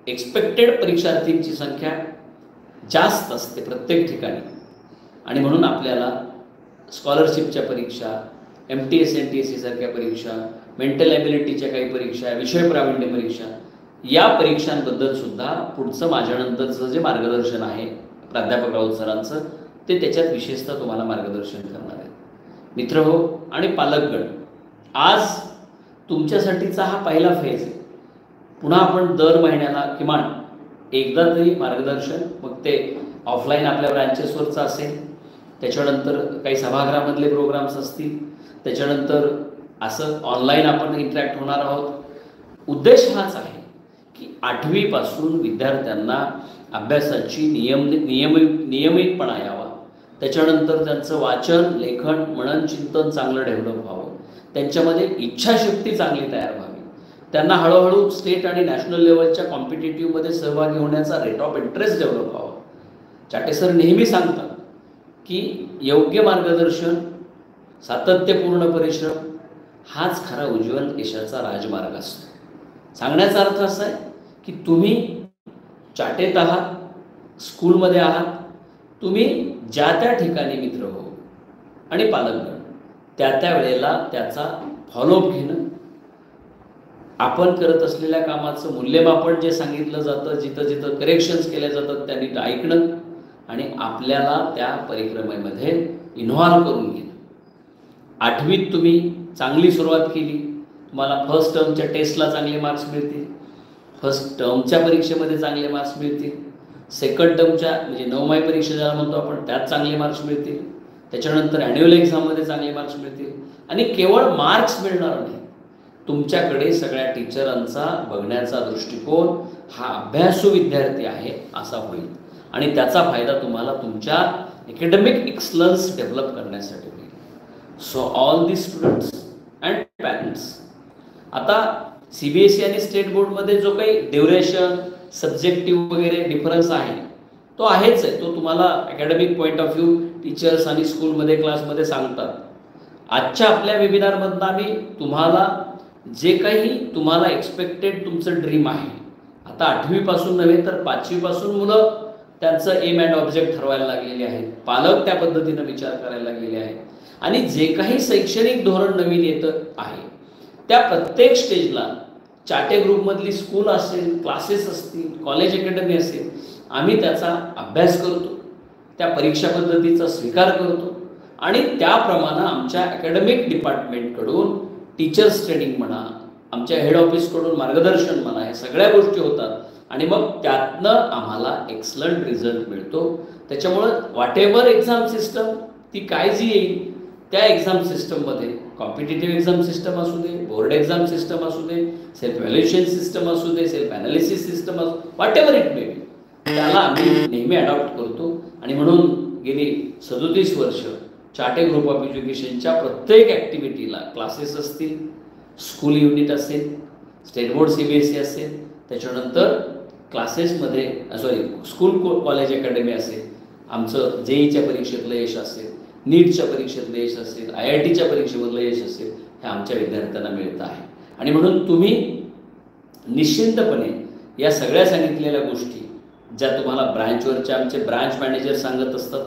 एक्सपेक्टेड परीक्षार्थींची संख्या जास्त असते प्रत्येक ठिकाणी. आणि म्हणून आपल्याला स्कॉलरशिपच्या परीक्षा, MTS NTSC सारख्या परीक्षा, मेंटल ॲबिलिटीच्या काही परीक्षा, विषय प्रावीण्य परीक्षा, या परीक्षांबद्दल सुद्धा पुढचं माझ्यानंतरचं जे मार्गदर्शन आहे प्राध्यापक राऊत सरांचं, ते त्याच्यात विशेषतः तुम्हाला मार्गदर्शन करणार आहेत. मित्रहो आणि पालकगण, आज तुमच्यासाठीचा हा पहिला फेज आहे. पुन्हा आपण दर महिन्याला किमान एकदा तरी मार्गदर्शन, मग ते ऑफलाईन आपल्या ब्रँचेसवरचं असेल, त्याच्यानंतर काही सभागृहामधले प्रोग्राम्स असतील, त्याच्यानंतर असं ऑनलाईन आपण इंटरॅक्ट होणार आहोत. उद्देश हाच आहे की 8वीपासून विद्यार्थ्यांना अभ्यासाची नियमितपणा यावा, त्याच्यानंतर त्यांचं वाचन, लेखन, मनन, चिंतन चांगलं डेव्हलप व्हावं, त्यांच्यामध्ये इच्छाशक्ती चांगली तयार व्हावी, त्यांना हळूहळू स्टेट आणि नॅशनल लेवलच्या कॉम्पिटेटिव्हमध्ये सहभागी होण्याचा रेट ऑफ इंटरेस्ट डेव्हलप व्हावा. चाटे सर नेहमी सांगतात की योग्य मार्गदर्शन, सातत्यपूर्ण परिश्रम हाच खरा उज्ज्वल यशाचा राजमार्ग असतो. सांगण्याचा अर्थ असा आहे की तुम्ही चाटेत आहात, स्कूलमध्ये आहात, तुम्ही ज्या त्या ठिकाणी मित्र हो आणि पालकगण त्या वेळेला त्याचा फॉलोअप घेणं, आपण करत असलेल्या कामाचं मूल्यमापन जे सांगितलं जातं, जिथं जिथं करेक्शन्स केल्या जातात त्या नीट ऐकणं आणि आपल्याला त्या परिक्रमेमध्ये इन्व्हॉल्व करून घेणं. 8वीत तुम्ही चांगली सुरुवात केली, तुम्हाला फर्स्ट टर्मच्या टेस्टला चांगले मार्क्स मिळतील, फर्स्ट टर्मच्या परीक्षेमध्ये चांगले मार्क्स मिळतील, सेकंड टर्मच्या म्हणजे 9वी परीक्षा ज्याला म्हणतो आपण त्यात चांगले मार्क्स मिळतील, त्याच्यानंतर ॲन्युअल एक्झाममध्ये चांगले मार्क्स मिळतील. आणि केवळ मार्क्स मिळणार नाही, तुमच्याकडे सगळ्या टीचरांचा बघण्याचा दृष्टिकोन हा अभ्यासू विद्यार्थी आहे असा होईल आणि त्याचा फायदा तुम्हाला तुमच्या अकॅडमिक एक्सलन्स डेव्हलप करण्यासाठी होईल. So all the students and parents, आता CBSE आणि स्टेट बोर्डमध्ये जो काही ड्युरेशन, सब्जेक्टिव्ह वगैरे डिफरन्स आहे तो आहेच आहे, तो तुम्हाला academic point of view teachers आणि स्कूलमध्ये क्लासमध्ये सांगतात. आजच्या आपल्या वेबिनारमधनं आम्ही तुम्हाला जे काही तुम्हाला एक्सपेक्टेड तुमचं ड्रीम आहे, आता 8वीपासून नव्हे तर 5वीपासून मुलं त्यांचं एम अँड ऑब्जेक्ट ठरवायला लागलेले आहेत, पालक त्या पद्धतीनं विचार करायला लागलेले आहेत आणि जे काही शैक्षणिक धोरण नवीन येतं आहे त्या प्रत्येक स्टेजला चाटे ग्रुपमधली स्कूल असेल, क्लासेस असतील, कॉलेज अकॅडमी असेल, आम्ही त्याचा अभ्यास करतो, त्या परीक्षा पद्धतीचा स्वीकार करतो आणि त्याप्रमाणे आमच्या अकॅडमिक डिपार्टमेंटकडून टीचर्स ट्रेनिंग म्हणा, आमच्या हेड ऑफिसकडून मार्गदर्शन म्हणा, हे सगळ्या गोष्टी होतात आणि मग त्यातनं आम्हाला एक्सलंट रिझल्ट मिळतो. त्याच्यामुळं व्हॉटेवर एक्झाम सिस्टम ती काय जी येईल त्या एक्झाम सिस्टममध्ये कॉम्पिटेटिव्ह एक्झाम सिस्टम असू दे, बोर्ड एक्झाम सिस्टम असू दे, सेल्फ व्हॅल्युएशन सिस्टम असू दे, सेल्फ ॲनालिसिस सिस्टम असू, व्हॉटेवर इट मे बी, त्याला आम्ही नेहमी अडॉप्ट करतो. आणि म्हणून गेली 37 वर्ष चाटे ग्रुप ऑफ एज्युकेशनच्या प्रत्येक ॲक्टिव्हिटीला, क्लासेस असतील, स्कूल युनिट असेल, स्टेट बोर्ड CBSE असेल, त्याच्यानंतर क्लासेसमध्ये स्कूल कॉलेज अकॅडमी असेल, आमचं JEEच्या परीक्षेतलं यश असेल, नीटच्या परीक्षेतलं यश असेल, IITच्या परीक्षेमधलं यश असेल, हे आमच्या विद्यार्थ्यांना मिळतं आहे. आणि म्हणून तुम्ही निश्चिंतपणे या सगळ्या सांगितलेल्या गोष्टी ज्या तुम्हाला ब्रँचवरचे आमचे ब्रांच मॅनेजर सांगत असतात,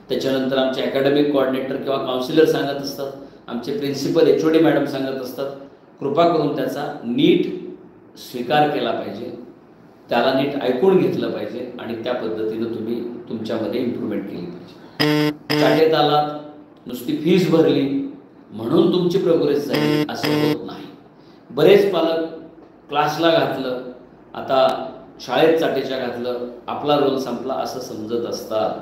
त्याच्यानंतर आमचे अकॅडमिक कोऑर्डिनेटर किंवा काउन्सिलर सांगत असतात, आमचे प्रिन्सिपल HOD मॅडम सांगत असतात, कृपा करून त्याचा नीट स्वीकार केला पाहिजे, त्याला नीट ऐकून घेतलं पाहिजे आणि त्या पद्धतीनं तुम्ही तुमच्यामध्ये इम्प्रूव्हमेंट केली पाहिजे. चाटेत आलात, नुसती फीस भरली म्हणून तुमची प्रोग्रेस झाली असं होत नाही. बरेच पालक क्लासला घातलं, आता शाळेत चाटेच्या घातलं, आपला रोल संपला असं समजत असतात.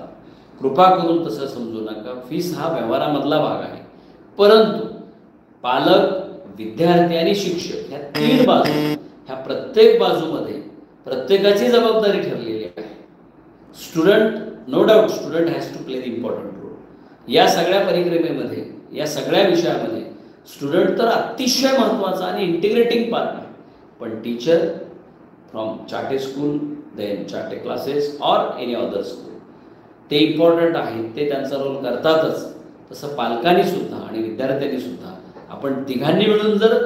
कृपा करून तसं समजू नका. फीस हा व्यवहारामधला भाग आहे, परंतु पालक, विद्यार्थी आणि शिक्षक ह्या 3 बाजू, ह्या प्रत्येक बाजूमध्ये प्रत्येकाची जबाबदारी ठरलेली आहे. Student, no doubt student has to play the important role. या सगळ्या परिक्रमेमध्ये, या सगळ्या विषयामध्ये स्टुडंट तर अतिशय महत्त्वाचा आणि इंटिग्रेटिंग पार्ट आहे, पण teacher from Chate school, then Chate classes or any other school, ते इम्पॉर्टंट आहेत, ते त्यांचा रोल करतातच. तसं पालकांनी सुद्धा आणि विद्यार्थ्यांनी सुद्धा आपण तिघांनी मिळून जर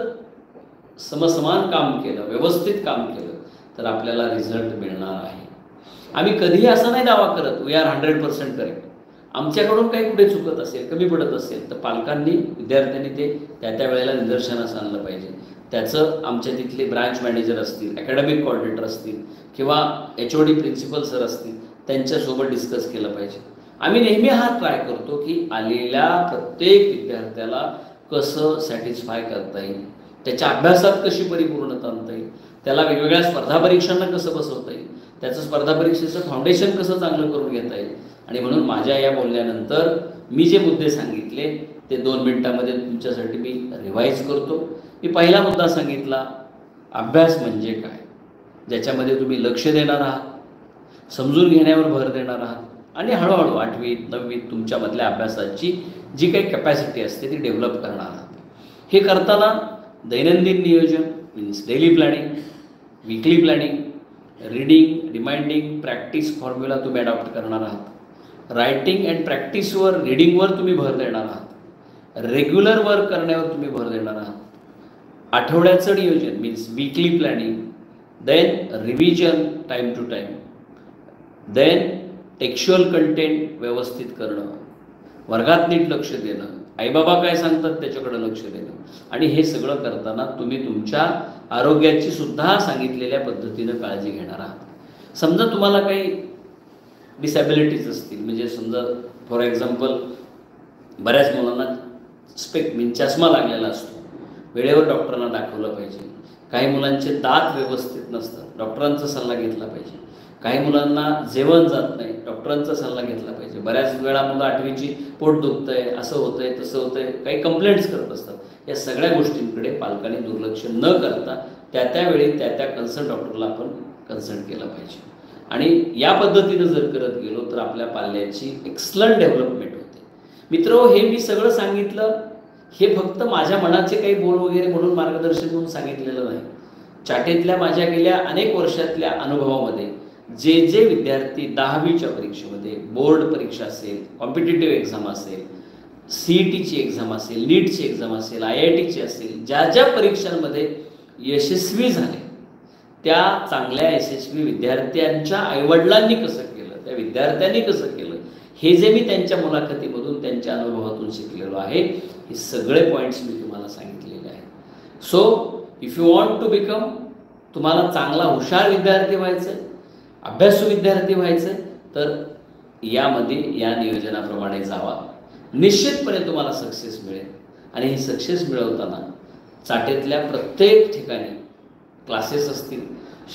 समसमान काम केलं, व्यवस्थित काम केलं तर आपल्याला रिझल्ट मिळणार आहे. आम्ही कधीही असा नाही दावा करत वी आर 100% करेक्ट. आमच्याकडून काही कुठे चुकत असेल, कमी पडत असेल तर पालकांनी, विद्यार्थ्यांनी ते त्या वेळेला निदर्शनास आणलं पाहिजे. त्याचं आमच्या तिथले ब्रांच मॅनेजर असतील, अकॅडमिक कोऑर्डिनेटर असतील किंवा HOD प्रिन्सिपल सर असतील, त्यांच्यासोबत डिस्कस केलं पाहिजे. आम्ही नेहमी हा ट्राय करतो की आलेल्या प्रत्येक विद्यार्थ्याला कसं सॅटिस्फाय करता येईल, त्याच्या अभ्यासात कशी परिपूर्णता आणता येईल, त्याला वेगवेगळ्या स्पर्धा परीक्षांना कसं बसवता येईल, त्याचं स्पर्धा परीक्षेचं फाउंडेशन कसं चांगलं करून घेता येईल. आणि म्हणून माझ्या या बोलण्यानंतर मी जे मुद्दे सांगितले ते 2 मिनिटामध्ये तुमच्यासाठी मी रिवाईज करतो. मी पहिला मुद्दा सांगितला, अभ्यास म्हणजे काय, ज्याच्यामध्ये तुम्ही लक्ष देणार आहात, समजून घेण्यावर भर देणार आहात आणि हळूहळू 8वीत 9वीत तुमच्यामधल्या अभ्यासाची जी काही कॅपॅसिटी असते ती डेव्हलप करणार आहात. हे करताना दैनंदिन नियोजन means daily planning, weekly planning, reading, reminding, practice formula तुम्ही अडॉप्ट करणार आहात. रायटिंग अँड प्रॅक्टिसवर, रीडिंगवर तुम्ही भर देणार आहात. रेग्युलर वर्क करण्यावर तुम्ही भर देणार आहात. आठवड्याचं नियोजन means weekly planning, then revision time to time, then textual content व्यवस्थित करणं, वर्गात नीट लक्ष देणं, आईबाबा काय सांगतात त्याच्याकडे लक्ष देणं. आणि हे सगळं करताना तुम्ही तुमच्या आरोग्याची सुद्धा सांगितलेल्या पद्धतीनं काळजी घेणार आहात. समजा तुम्हाला काही डिसॅबिलिटीज असतील, म्हणजे समजा फॉर एक्झाम्पल बऱ्याच मुलांना चष्मा लागलेला असतो, वेळेवर डॉक्टरांना दाखवलं पाहिजे. काही मुलांचे दात व्यवस्थित नसतात, डॉक्टरांचा सल्ला घेतला पाहिजे. काही मुलांना जेवण जात नाही, डॉक्टरांचा सल्ला घेतला पाहिजे. बऱ्याच वेळा मुलं 8वीची पोट दुखतंय, असं होतंय तसं होतंय, काही कंप्लेंट्स करत असतात. या सगळ्या गोष्टींकडे पालकांनी दुर्लक्ष न करता त्या वेळी त्या कन्सर्न डॉक्टरला आपण कन्सल्ट केलं पाहिजे. आणि या पद्धतीनं जर करत गेलो तर आपल्या पाल्याची एक्सलंट डेव्हलपमेंट होते. मित्रो, हे मी सगळं सांगितलं हे फक्त माझ्या मनाचे काही बोल वगैरे म्हणून मार्गदर्शन म्हणून सांगितलेलं नाही. चाटेतल्या माझ्या गेल्या अनेक वर्षातल्या अनुभवामध्ये जे विद्यार्थी 10वीच्या परीक्षेमध्ये, बोर्ड परीक्षा असेल, कॉम्पिटिटिव्ह एक्झाम असेल, CETची एक्झाम असेल, नीटची एक्झाम असेल, IITची असेल, ज्या परीक्षांमध्ये यशस्वी झाले त्या चांगल्या यशस्वी विद्यार्थ्यांच्या आईवडिलांनी कसं केलं, त्या विद्यार्थ्यांनी कसं केलं, हे जे मी त्यांच्या मुलाखतीमधून त्यांच्या अनुभवातून शिकलेलो आहे, हे सगळे पॉईंट्स मी तुम्हाला सांगितलेले आहेत. So if you want to become, तुम्हाला चांगला हुशार विद्यार्थी व्हायचं आहे, अभ्यासू विद्यार्थी व्हायचं, तर यामध्ये या नियोजनाप्रमाणे जावा. निश्चितपणे तुम्हाला सक्सेस मिळेल. आणि ही सक्सेस मिळवताना चाटेतल्या प्रत्येक ठिकाणी क्लासेस असतील,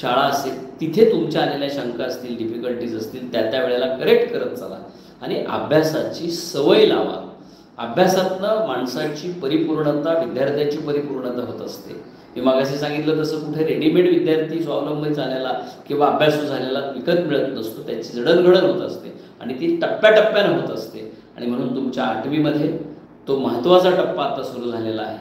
शाळा असेल, तिथे तुमच्या आलेल्या शंका असतील, डिफिकल्टीज असतील, त्या वेळेला करेक्ट करत चला आणि अभ्यासाची सवय लावा. अभ्यासातनं माणसाची परिपूर्णता, विद्यार्थ्याची परिपूर्णता होत असते. मी मागाशी सांगितलं तसं कुठे रेडीमेड विद्यार्थी स्वावलंबी झालेला किंवा अभ्यासू झालेला विकत मिळत नसतो. त्याची जडणघडण होत असते आणि ती टप्प्याटप्प्यानं होत असते. आणि म्हणून तुमच्या 8वीमध्ये तो महत्त्वाचा टप्पा आता सुरू झालेला आहे.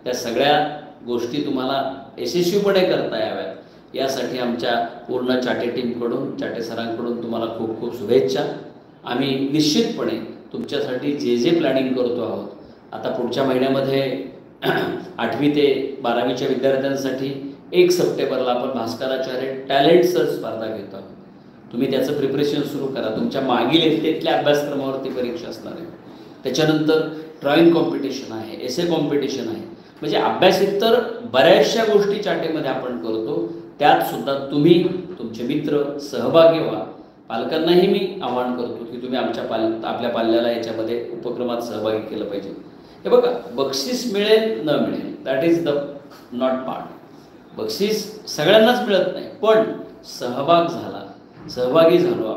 त्या सगळ्या गोष्टी तुम्हाला यशस्वीपणे करता याव्यात यासाठी आमच्या पूर्ण चाटे टीमकडून, चाटे सरांकडून तुम्हाला खूप खूप शुभेच्छा. आम्ही निश्चितपणे तुमच्यासाठी जे प्लॅनिंग करतो आहोत, आता पुढच्या महिन्यामध्ये 8वी ते 12वीच्या विद्यार्थ्यांसाठी 1 सप्टेंबरला आपण भास्कराचार्य टॅलेंट सर्च स्पर्धा घेतो आहोत. तुम्ही त्याचं प्रिपरेशन सुरू करा. तुमच्या मागील इयत्तेतल्या अभ्यासक्रमावरती परीक्षा असणार आहे. त्याच्यानंतर ड्रॉइंग कॉम्पिटिशन आहे, एसे कॉम्पिटिशन आहे. म्हणजे अभ्यासेतर बऱ्याचशा गोष्टी चाटेमध्ये आपण करतो. त्यात सुद्धा तुम्ही, तुमचे मित्र सहभागी व्हा. पालकांनाही मी आवाहन करतो की तुम्ही आपल्या पाल्याला याच्यामध्ये उपक्रमात सहभागी केलं पाहिजे. हे बघा, बक्षीस मिळेल न मिळेल that is the not part. बक्षीस सगळ्यांनाच मिळत नाही, पण सहभागी झालो,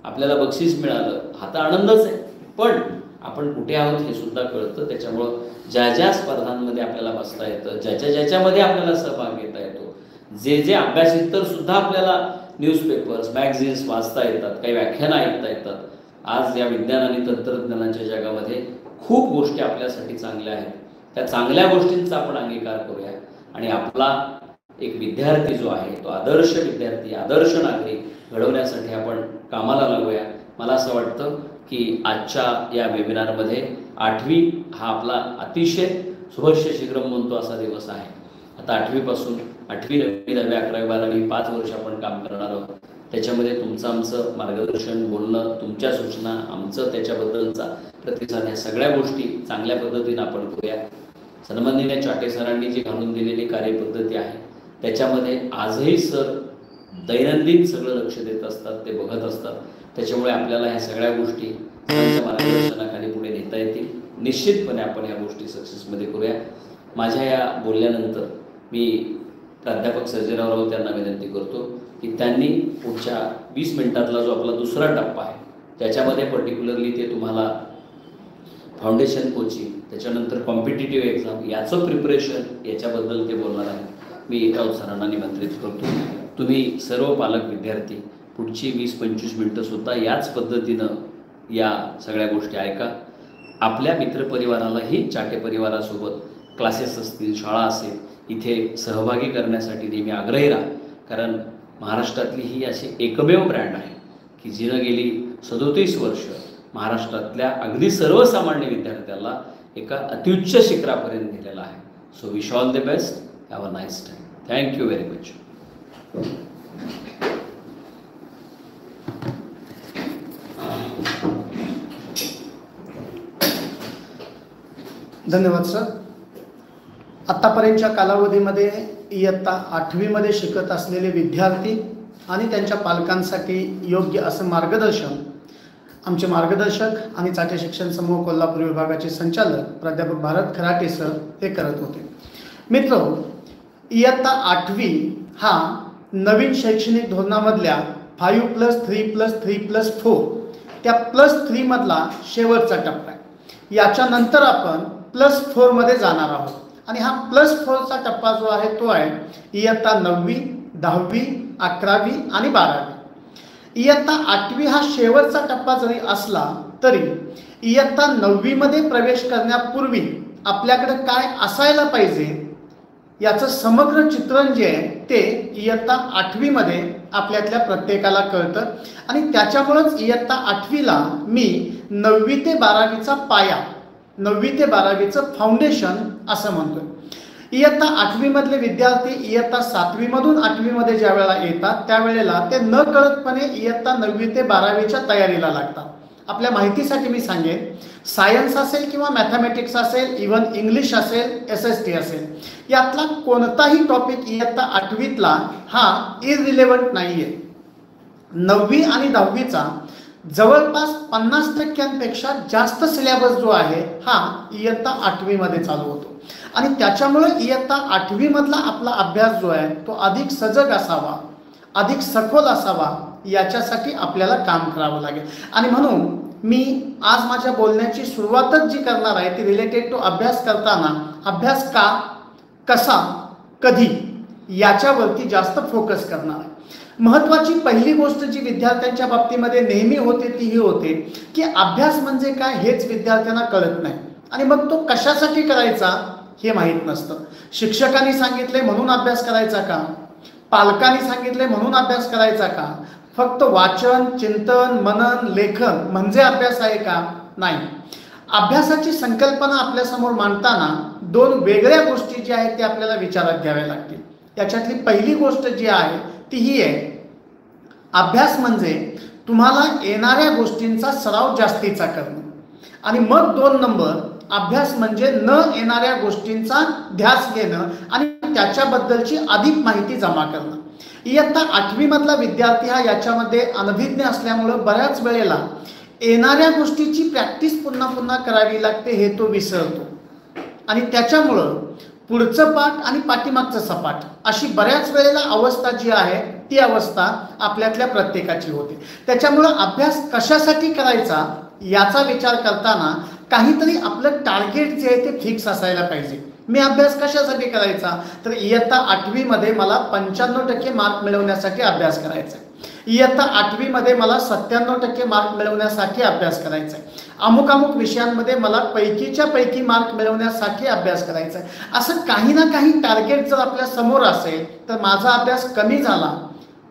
आपल्याला बक्षीस मिळालं, हा तर आनंदच आहे. पण आपण कुठे आहोत हे सुद्धा कळतं. त्याच्यामुळं ज्या स्पर्धांमध्ये आपल्याला बसता येतं, ज्याच्यामध्ये आपल्याला सहभाग घेता येतो, जे अभ्यासेतर सुद्धा आपल्याला न्यूजपेपर्स, मॅगझिन्स वाचता येतात, काही व्याख्यानं ऐकता येतात. आज या विज्ञान आणि तंत्रज्ञानाच्या जगामध्ये खूप गोष्टी आपल्यासाठी चांगल्या आहेत. त्या चांगल्या गोष्टींचा आपण अंगीकार करूया आणि आपला एक विद्यार्थी जो आहे तो आदर्श विद्यार्थी, आदर्श नागरिक घडवण्यासाठी आपण कामाला लागूया. मला असं वाटतं की आजच्या या वेबिनारमध्ये 8वी हा आपला अतिशय शुभस्य शीघ्रम म्हणतो असा दिवस आहे. आता 8वीपासून 8वी, 9वी, 10वी, 11वी, 12वी 5 वर्ष आपण काम करणार आहोत. त्याच्यामध्ये तुमचं आमचं मार्गदर्शन, बोलणं, तुमच्या सूचना, आमचं त्याच्याबद्दलचा प्रतिसाद, ह्या सगळ्या गोष्टी चांगल्या पद्धतीनं आपण करूया. सन्माननीय चाटे सरांनी जी घालून दिलेली कार्यपद्धती आहे त्याच्यामध्ये आजही सर दैनंदिन सगळं लक्ष देत असतात, ते बघत असतात. त्याच्यामुळे आपल्याला ह्या सगळ्या गोष्टी त्यांच्या मार्गदर्शनाखाली पुढे नेता येतील. निश्चितपणे आपण ह्या गोष्टी सक्सेसमध्ये करूया. माझ्या या बोलल्यानंतर मी प्राध्यापक सर्जेराव राऊत यांना विनंती करतो की त्यांनी पुढच्या 20 मिनिटातला जो आपला दुसरा टप्पा आहे त्याच्यामध्ये पर्टिक्युलरली ते तुम्हाला फाउंडेशन कोचिंग, त्याच्यानंतर कॉम्पिटिटिव्ह एक्झाम याचं प्रिपरेशन याच्याबद्दल ते बोलणार आहे. मी राऊत सरांना निमंत्रित करतो. तुम्ही सर्व पालक विद्यार्थी पुढची 20-25 मिनटंसुद्धा याच पद्धतीनं या सगळ्या गोष्टी ऐका. आपल्या मित्रपरिवारालाही चाटे परिवारासोबत क्लासेस असतील, शाळा असेल, इथे सहभागी करण्यासाठी नेहमी आग्रही राहा. कारण महाराष्ट्रातली ही अशी एकमेव ब्रँड आहे की जिनं गेली 37 वर्ष महाराष्ट्रातल्या अगदी सर्वसामान्य विद्यार्थ्याला एका अत्युच्च शिखरापर्यंत नेलेला आहे. So wish all the best. Have a nice time. Thank you very much. धन्यवाद सर. आत्तापर्यंतच्या कालावधीमध्ये इयत्ता 8वीमध्ये शिकत असलेले विद्यार्थी आणि त्यांच्या पालकांसाठी योग्य असं मार्गदर्शन आमचे मार्गदर्शक आणि चाटे शिक्षण समूह कोल्हापूर विभागाचे संचालक प्राध्यापक भारत खराटे सर हे करत होते. मित्र, इयत्ता 8वी हा नवीन शैक्षणिक धोरणामधल्या 5+3+3+4 त्या +3 मधला शेवटचा टप्पा आहे. याच्यानंतर आपण +4 मध्ये जाणार आहोत आणि हा +4चा टप्पा जो आहे तो आहे इयत्ता 9वी, 10वी, 11वी आणि 12वी. इयत्ता 8वी हा शेवटचा टप्पा जरी असला तरी इयत्ता 9वी मध्ये प्रवेश करण्यापूर्वी आपल्याकडे काय असायला पाहिजे याचं समग्र चित्रण जे आहे ते इयत्ता 8वी मध्ये आपल्यातल्या प्रत्येकाला कळतं आणि त्याच्यामुळेच इयत्ता 8वीला मी 9वी ते 12वीचा पाया, 9वी ते 12वीचं फाउंडेशन असं म्हणतोय. इयत्ता 8वी मधले विद्यार्थी इयत्ता 7वी मधून 8वी मध्ये ज्या वेळेला येतात त्यावेळेला ते न कळतपणे इयत्ता 9वी ते 12वीच्या तयारीला लागतात. आपल्या माहितीसाठी मी सांगेन, सायन्स असेल किंवा मॅथमॅटिक्स असेल, इव्हन इंग्लिश असेल, SST असेल, यातला कोणताही टॉपिक इयत्ता 8वीतला हा इररिलेव्हंट नाहीये. 9वी आणि 10वीचा जवळपास 50% जास्त सिलेबस जो आहे हा इयत्ता 8वी मध्ये चालू होतो आणि त्याच्यामुळे इयत्ता 8वी मधला आपला अभ्यास जो आहे तो अधिक सजग असावा, अधिक सखोल असावा, याच्यासाठी आपल्याला काम करावं लागेल. आणि म्हणून मी आज माझ्या बोलण्याची सुरुवातच जी करणार आहे ती रिलेटेड टू अभ्यास करताना अभ्यास का, कसा, कधी याच्यावरती जास्त फोकस करणार आहे. महत्त्वाची पहिली गोष्ट जी विद्यार्थ्यांच्या बाबतीमध्ये नेहमी होते ती ही होते की अभ्यास म्हणजे काय हेच विद्यार्थ्यांना कळत नाही आणि मग तो कशासाठी करायचा हे माहीत नसतं. शिक्षकांनी सांगितले म्हणून अभ्यास करायचा का, पालकांनी सांगितले म्हणून अभ्यास करायचा का, फक्त वाचन, चिंतन, मनन, लेखन म्हणजे अभ्यास आहे का? नाही. अभ्यासाची संकल्पना आपल्यासमोर मांडताना 2 वेगळ्या गोष्टी ज्या आहेत त्या आपल्याला विचारात घ्याव्या लागतील. याच्यातली पहिली गोष्ट जी आहे ती ही आहे, अभ्यास म्हणजे तुम्हाला येणाऱ्या गोष्टींचा सराव जास्तीचा करणं आणि मग 2 नंबर अभ्यास म्हणजे न येणाऱ्या गोष्टींचा ध्यास घेणं आणि त्याच्याबद्दलची अधिक माहिती जमा करणं. इयत्ता 8वी मधला विद्यार्थी हा याच्यामध्ये अनभिज्ञ असल्यामुळं बऱ्याच वेळेला येणाऱ्या गोष्टीची प्रॅक्टिस पुन्हा पुन्हा करावी लागते हे तो विसरतो आणि त्याच्यामुळं पुढचं पाठ आणि पाठीमागचं सपाट अशी बऱ्याच वेळेला अवस्था जी आहे ती अवस्था आपल्यातल्या प्रत्येकाची होते. त्याच्यामुळं अभ्यास कशासाठी करायचा याचा विचार करताना काहीतरी आपलं टार्गेट जे आहे ते फिक्स असायला पाहिजे. मी अभ्यास कशासाठी करायचा तर इयत्ता 8वी मध्ये मला 95% मार्क मिळवण्यासाठी अभ्यास करायचा आहे, इयत्ता 8वी मध्ये मला 97% मार्क मिळवण्यासाठी अभ्यास करायचा आहे, अमुक अमुक विषयांमध्ये मला पैकीच्या पैकी मार्क मिळवण्यासाठी अभ्यास करायचा आहे. असं काही ना काही टार्गेट जर आपल्या समोर असेल तर माझा अभ्यास कमी झाला,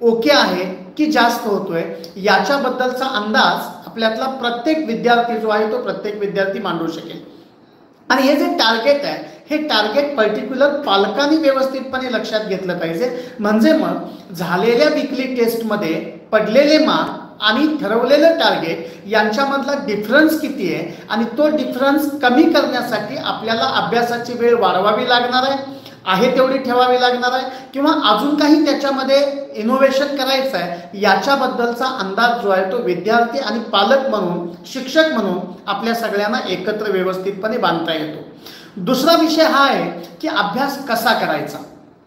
ओके आहे की जास्त होतोय याच्याबद्दलचा अंदाज आपल्यातला प्रत्येक विद्यार्थी जो आहे तो प्रत्येक विद्यार्थी मांडू शकेल. आणि हे जे टार्गेट आहे हे टार्गेट पर्टिक्युलर पालकांनी व्यवस्थितपणे लक्षात घेतलं पाहिजे. म्हणजे मग झालेल्या वीकली टेस्टमध्ये पडलेले मार्क आणि ठरवलेलं टार्गेट यांच्यामधला डिफरन्स किती आहे आणि तो डिफरन्स कमी करण्यासाठी आपल्याला अभ्यासाची वेळ वाढवावी लागणार आहे आहे तेवढी ठेवावी लागणार आहे किंवा अजून काही त्याच्यामध्ये इनोव्हेशन करायचं आहे याच्याबद्दलचा अंदाज जो आहे तो विद्यार्थी आणि पालक म्हणून, शिक्षक म्हणून आपल्या सगळ्यांना एकत्र व्यवस्थितपणे बांधता येतो। दुसरा विषय हा आहे की अभ्यास कसा करायचा।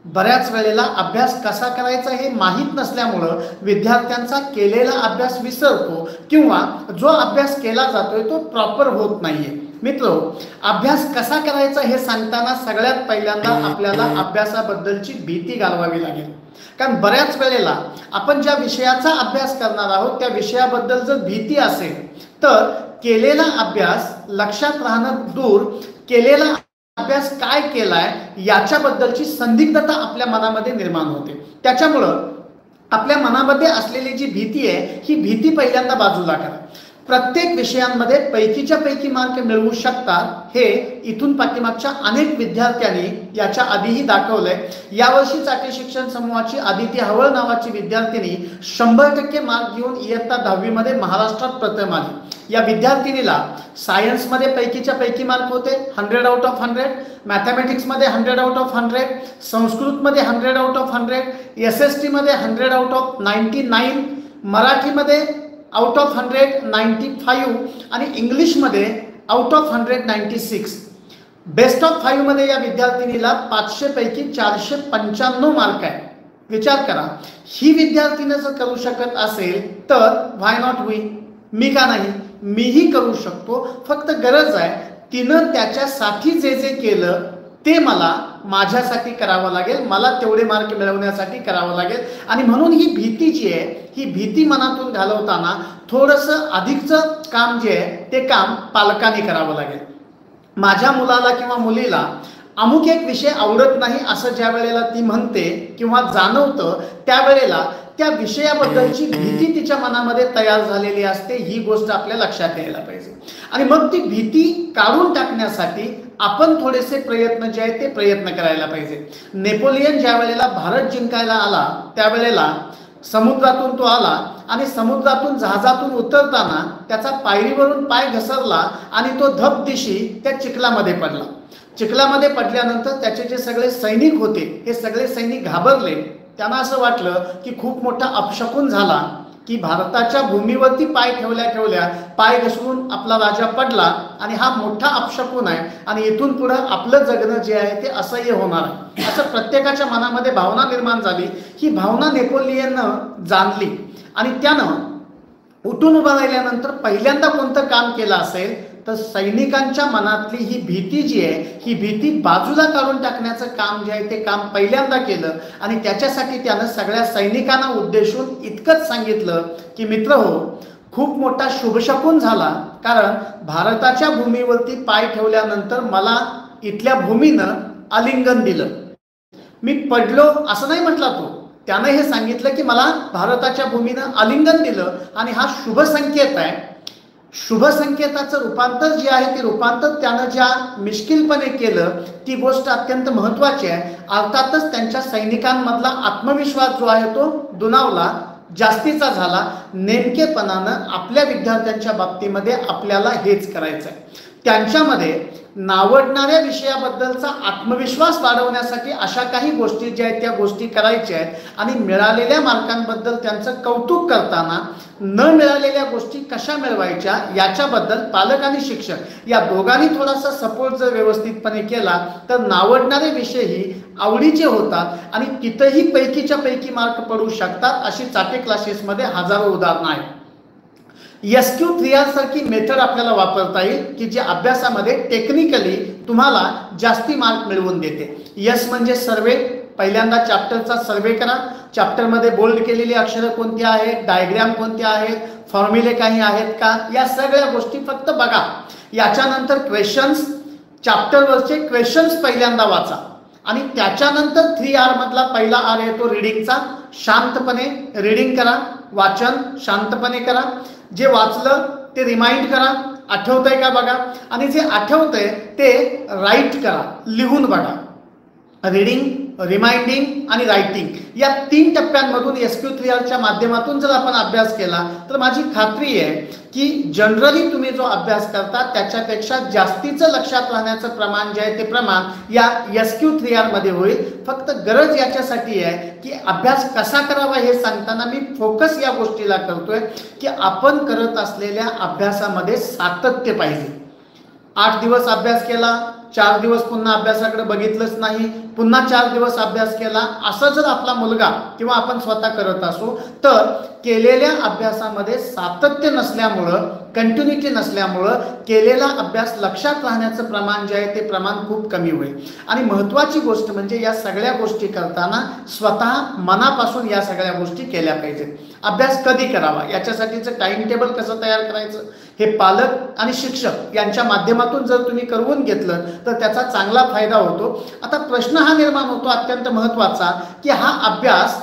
बऱ्याच वेळेला अभ्यास कसा करायचा हे माहीत नसल्यामुळं विद्यार्थ्यांचा केलेला अभ्यास विसरतो किंवा जो अभ्यास केला जातोय तो प्रॉपर होत नाहीये। मित्र, अभ्यास कसा करायचा हे सांगताना सगळ्यात पहिल्यांदा आपल्याला अभ्यासाबद्दलची भीती घालवावी लागेल। कारण बऱ्याच वेळेला आपण ज्या विषयाचा अभ्यास करणार आहोत त्या विषयाबद्दल जर भीती असेल तर केलेला अभ्यास लक्षात राहणं दूर, केलेला अभ्यास काय केलाय याच्याबद्दलची संदिग्धता आपल्या मनामध्ये निर्माण होते। त्याच्यामुळं आपल्या मनामध्ये असलेली जी भीती आहे ही भीती पहिल्यांदा बाजूला करा। प्रत्येक विषयांमध्ये पैकीच्या पैकी मार्क मिळवू शकतात हे इथून पाठीमागच्या अनेक विद्यार्थ्यांनी याच्या आधीही दाखवलंय। यावर्षी चाटे शिक्षण समूहाची आदिती हवळ नावाची विद्यार्थिनी 100% मार्क घेऊन इयत्ता 10वी मध्ये महाराष्ट्रात प्रथम आली। या विद्यार्थिनीला सायन्समध्ये पैकीच्या पैकी मार्क होते 100 आउट ऑफ 100, मॅथमॅटिक्समध्ये 100 आउट ऑफ 100, संस्कृतमध्ये 100 आउट ऑफ 100, SST मध्ये 100 आउट ऑफ 99, मराठीमध्ये आउट ऑफ 100 95 आणि इंग्लिशमध्ये आउट ऑफ 100 96। बेस्ट ऑफ 5 मध्ये या विद्यार्थिनीला 500 पैकी 495 मार्क आहे। विचार करा, ही विद्यार्थिनी जर करू शकत असेल तर व्हाय नॉट वी, मी का नाही, मीही करू शकतो। फक्त गरज आहे तिनं त्याच्यासाठी जे जे केलं ते मला माझ्यासाठी करावं लागेल, मला तेवढे मार्क मिळवण्यासाठी करावं लागेल। आणि म्हणून ही भीती जी आहे ही भीती मनातून घालवताना थोडंसं अधिकचं काम जे आहे ते काम पालकांनी करावं लागेल। माझ्या मुलाला किंवा मुलीला अमुक एक विषय आवडत नाही असं ज्या वेळेला ती म्हणते किंवा जाणवतं त्यावेळेला त्या विषयाबद्दलची भीती तिच्या मनामध्ये तयार झालेली असते, ही गोष्ट आपल्या लक्षात यायला पाहिजे। आणि मग ती भीती काढून टाकण्यासाठी आपण थोडेसे प्रयत्न जे आहेत ते प्रयत्न करायला पाहिजे। नेपोलियन ज्या वेळेला भारत जिंकायला आला त्यावेळेला समुद्रातून तो आला आणि समुद्रातून जहाजातून उतरताना त्याचा पायरीवरून पाय घसरला आणि तो धबदिशी त्या चिखलामध्ये पडला। चिखलामध्ये पडल्यानंतर त्याचे जे सगळे सैनिक होते हे सगळे सैनिक घाबरले। त्यांना असं वाटलं की खूप मोठा अपशकुन झाला की भारताच्या भूमीवरती पाय ठेवल्या ठेवल्या पाय घसरून आपला राजा पडला आणि हा मोठा अपशकुन आहे आणि इथून पुढे आपलं जगणं जे आहे ते असह्य होणार आहे असं प्रत्येकाच्या मनामध्ये भावना निर्माण झाली। ही भावना नेपोलियननं जाणली आणि त्यानं उठून उभा राहिल्यानंतर पहिल्यांदा कोणतं काम केलं असेल तर सैनिकांच्या मनातली ही भीती जी आहे ही भीती बाजूला काढून टाकण्याचं काम जे आहे ते काम पहिल्यांदा केलं। आणि त्याच्यासाठी त्यानं सगळ्या सैनिकांना उद्देशून इतकंच सांगितलं की मित्र हो, खूप मोठा शुभशकुन झाला, कारण भारताच्या भूमीवरती पाय ठेवल्यानंतर मला इथल्या भूमीनं आलिंगन दिलं, मी पडलो असं नाही म्हटला तो, त्यानं हे सांगितलं की मला भारताच्या भूमीनं आलिंगन दिलं आणि हा शुभ संकेत आहे। शुभ संकेताचं रूपांतर जे आहे ते रूपांतर त्यानं ज्या मिश्किलपणे केलं ती गोष्ट अत्यंत महत्त्वाची आहे। अर्थातच त्यांच्या सैनिकांमधला आत्मविश्वास जो आहे तो दुणावला, जास्तीचा झाला। नेमकेपणानं आपल्या विद्यार्थ्यांच्या बाबतीमध्ये आपल्याला हेच करायचं आहे। त्यांच्यामध्ये नावडणाऱ्या विषयाबद्दलचा आत्मविश्वास वाढवण्यासाठी अशा काही गोष्टी ज्या आहेत त्या गोष्टी करायच्या आहेत आणि मिळालेल्या मार्कांबद्दल त्यांचं कौतुक करताना न मिळालेल्या गोष्टी कशा मिळवायच्या याच्याबद्दल पालक आणि शिक्षक या दोघांनी थोडासा सपोर्ट जर व्यवस्थितपणे केला तर नावडणारे विषयही आवडीचे होतात आणि तिथंही पैकीच्या पैकी मार्क पडू शकतात। अशी चाटे क्लासेसमध्ये हजारो उदाहरणं आहेत। SQ3R सारखी मेथड आपल्याला वापरता येईल की जे अभ्यासामध्ये टेक्निकली तुम्हाला जास्ती मार्क मिळवून देते। यस म्हणजे सर्वे, पहिल्यांदा चॅप्टरचा सर्वे करा, चॅप्टरमध्ये बोल्ड केलेली अक्षरं कोणती आहेत, डायग्राम कोणत्या आहेत, फॉर्म्युले काही आहेत का, या सगळ्या गोष्टी फक्त बघा। याच्यानंतर क्वेश्चन्स, चॅप्टरवरचे क्वेश्चन्स पहिल्यांदा वाचा आणि त्याच्यानंतर 3R मधला पहिला R आहे तो रीडिंगचा, शांतपणे रीडिंग करा, वाचन शांतपणे करा, जे वाचलं ते रिमाइंड करा, आठवतंय का बघा आणि जे आठवतंय ते राईट करा, लिहून बघा। रीडिंग रिमाइंडिंग आणि रायटिंग या 3 टप्प्यांमधून SQ3R माध्यमातून जर आपण अभ्यास केला तर माझी खात्री आहे की जनरली तुम्ही जो अभ्यास करता त्याच्यापेक्षा जास्तीचं लक्षात राहण्याचं प्रमाण जे आहे ते प्रमाण या SQ3R मध्ये होईल. फक्त गरज याच्यासाठी आहे की अभ्यास कसा करावा हे सांगताना मी फोकस या गोष्टीला करतोय की आपण करत असलेल्या अभ्यासामध्ये सातत्य पाहिजे. 8 दिवस अभ्यास केला, 4 दिवस पुन्हा अभ्यासाकडे बघितलंच नाही, पुन्हा 4 दिवस अभ्यास केला, असं जर आपला मुलगा किंवा आपण स्वतः करत असू तर केलेल्या अभ्यासामध्ये सातत्य नसल्यामुळं, कंटिन्युटी नसल्यामुळं केलेला अभ्यास लक्षात राहण्याचं प्रमाण जे आहे ते प्रमाण खूप कमी होईल. आणि महत्त्वाची गोष्ट म्हणजे या सगळ्या गोष्टी करताना स्वतः मनापासून या सगळ्या गोष्टी केल्या पाहिजेत. अभ्यास कधी करावा याच्यासाठीचं टाइम टेबल कसं तयार करायचं हे पालक आणि शिक्षक यांच्या माध्यमातून जर तुम्ही करवून घेतलं तर त्याचा चांगला फायदा होतो. आता प्रश्न हा निर्माण होतो अत्यंत महत्त्वाचा की हा अभ्यास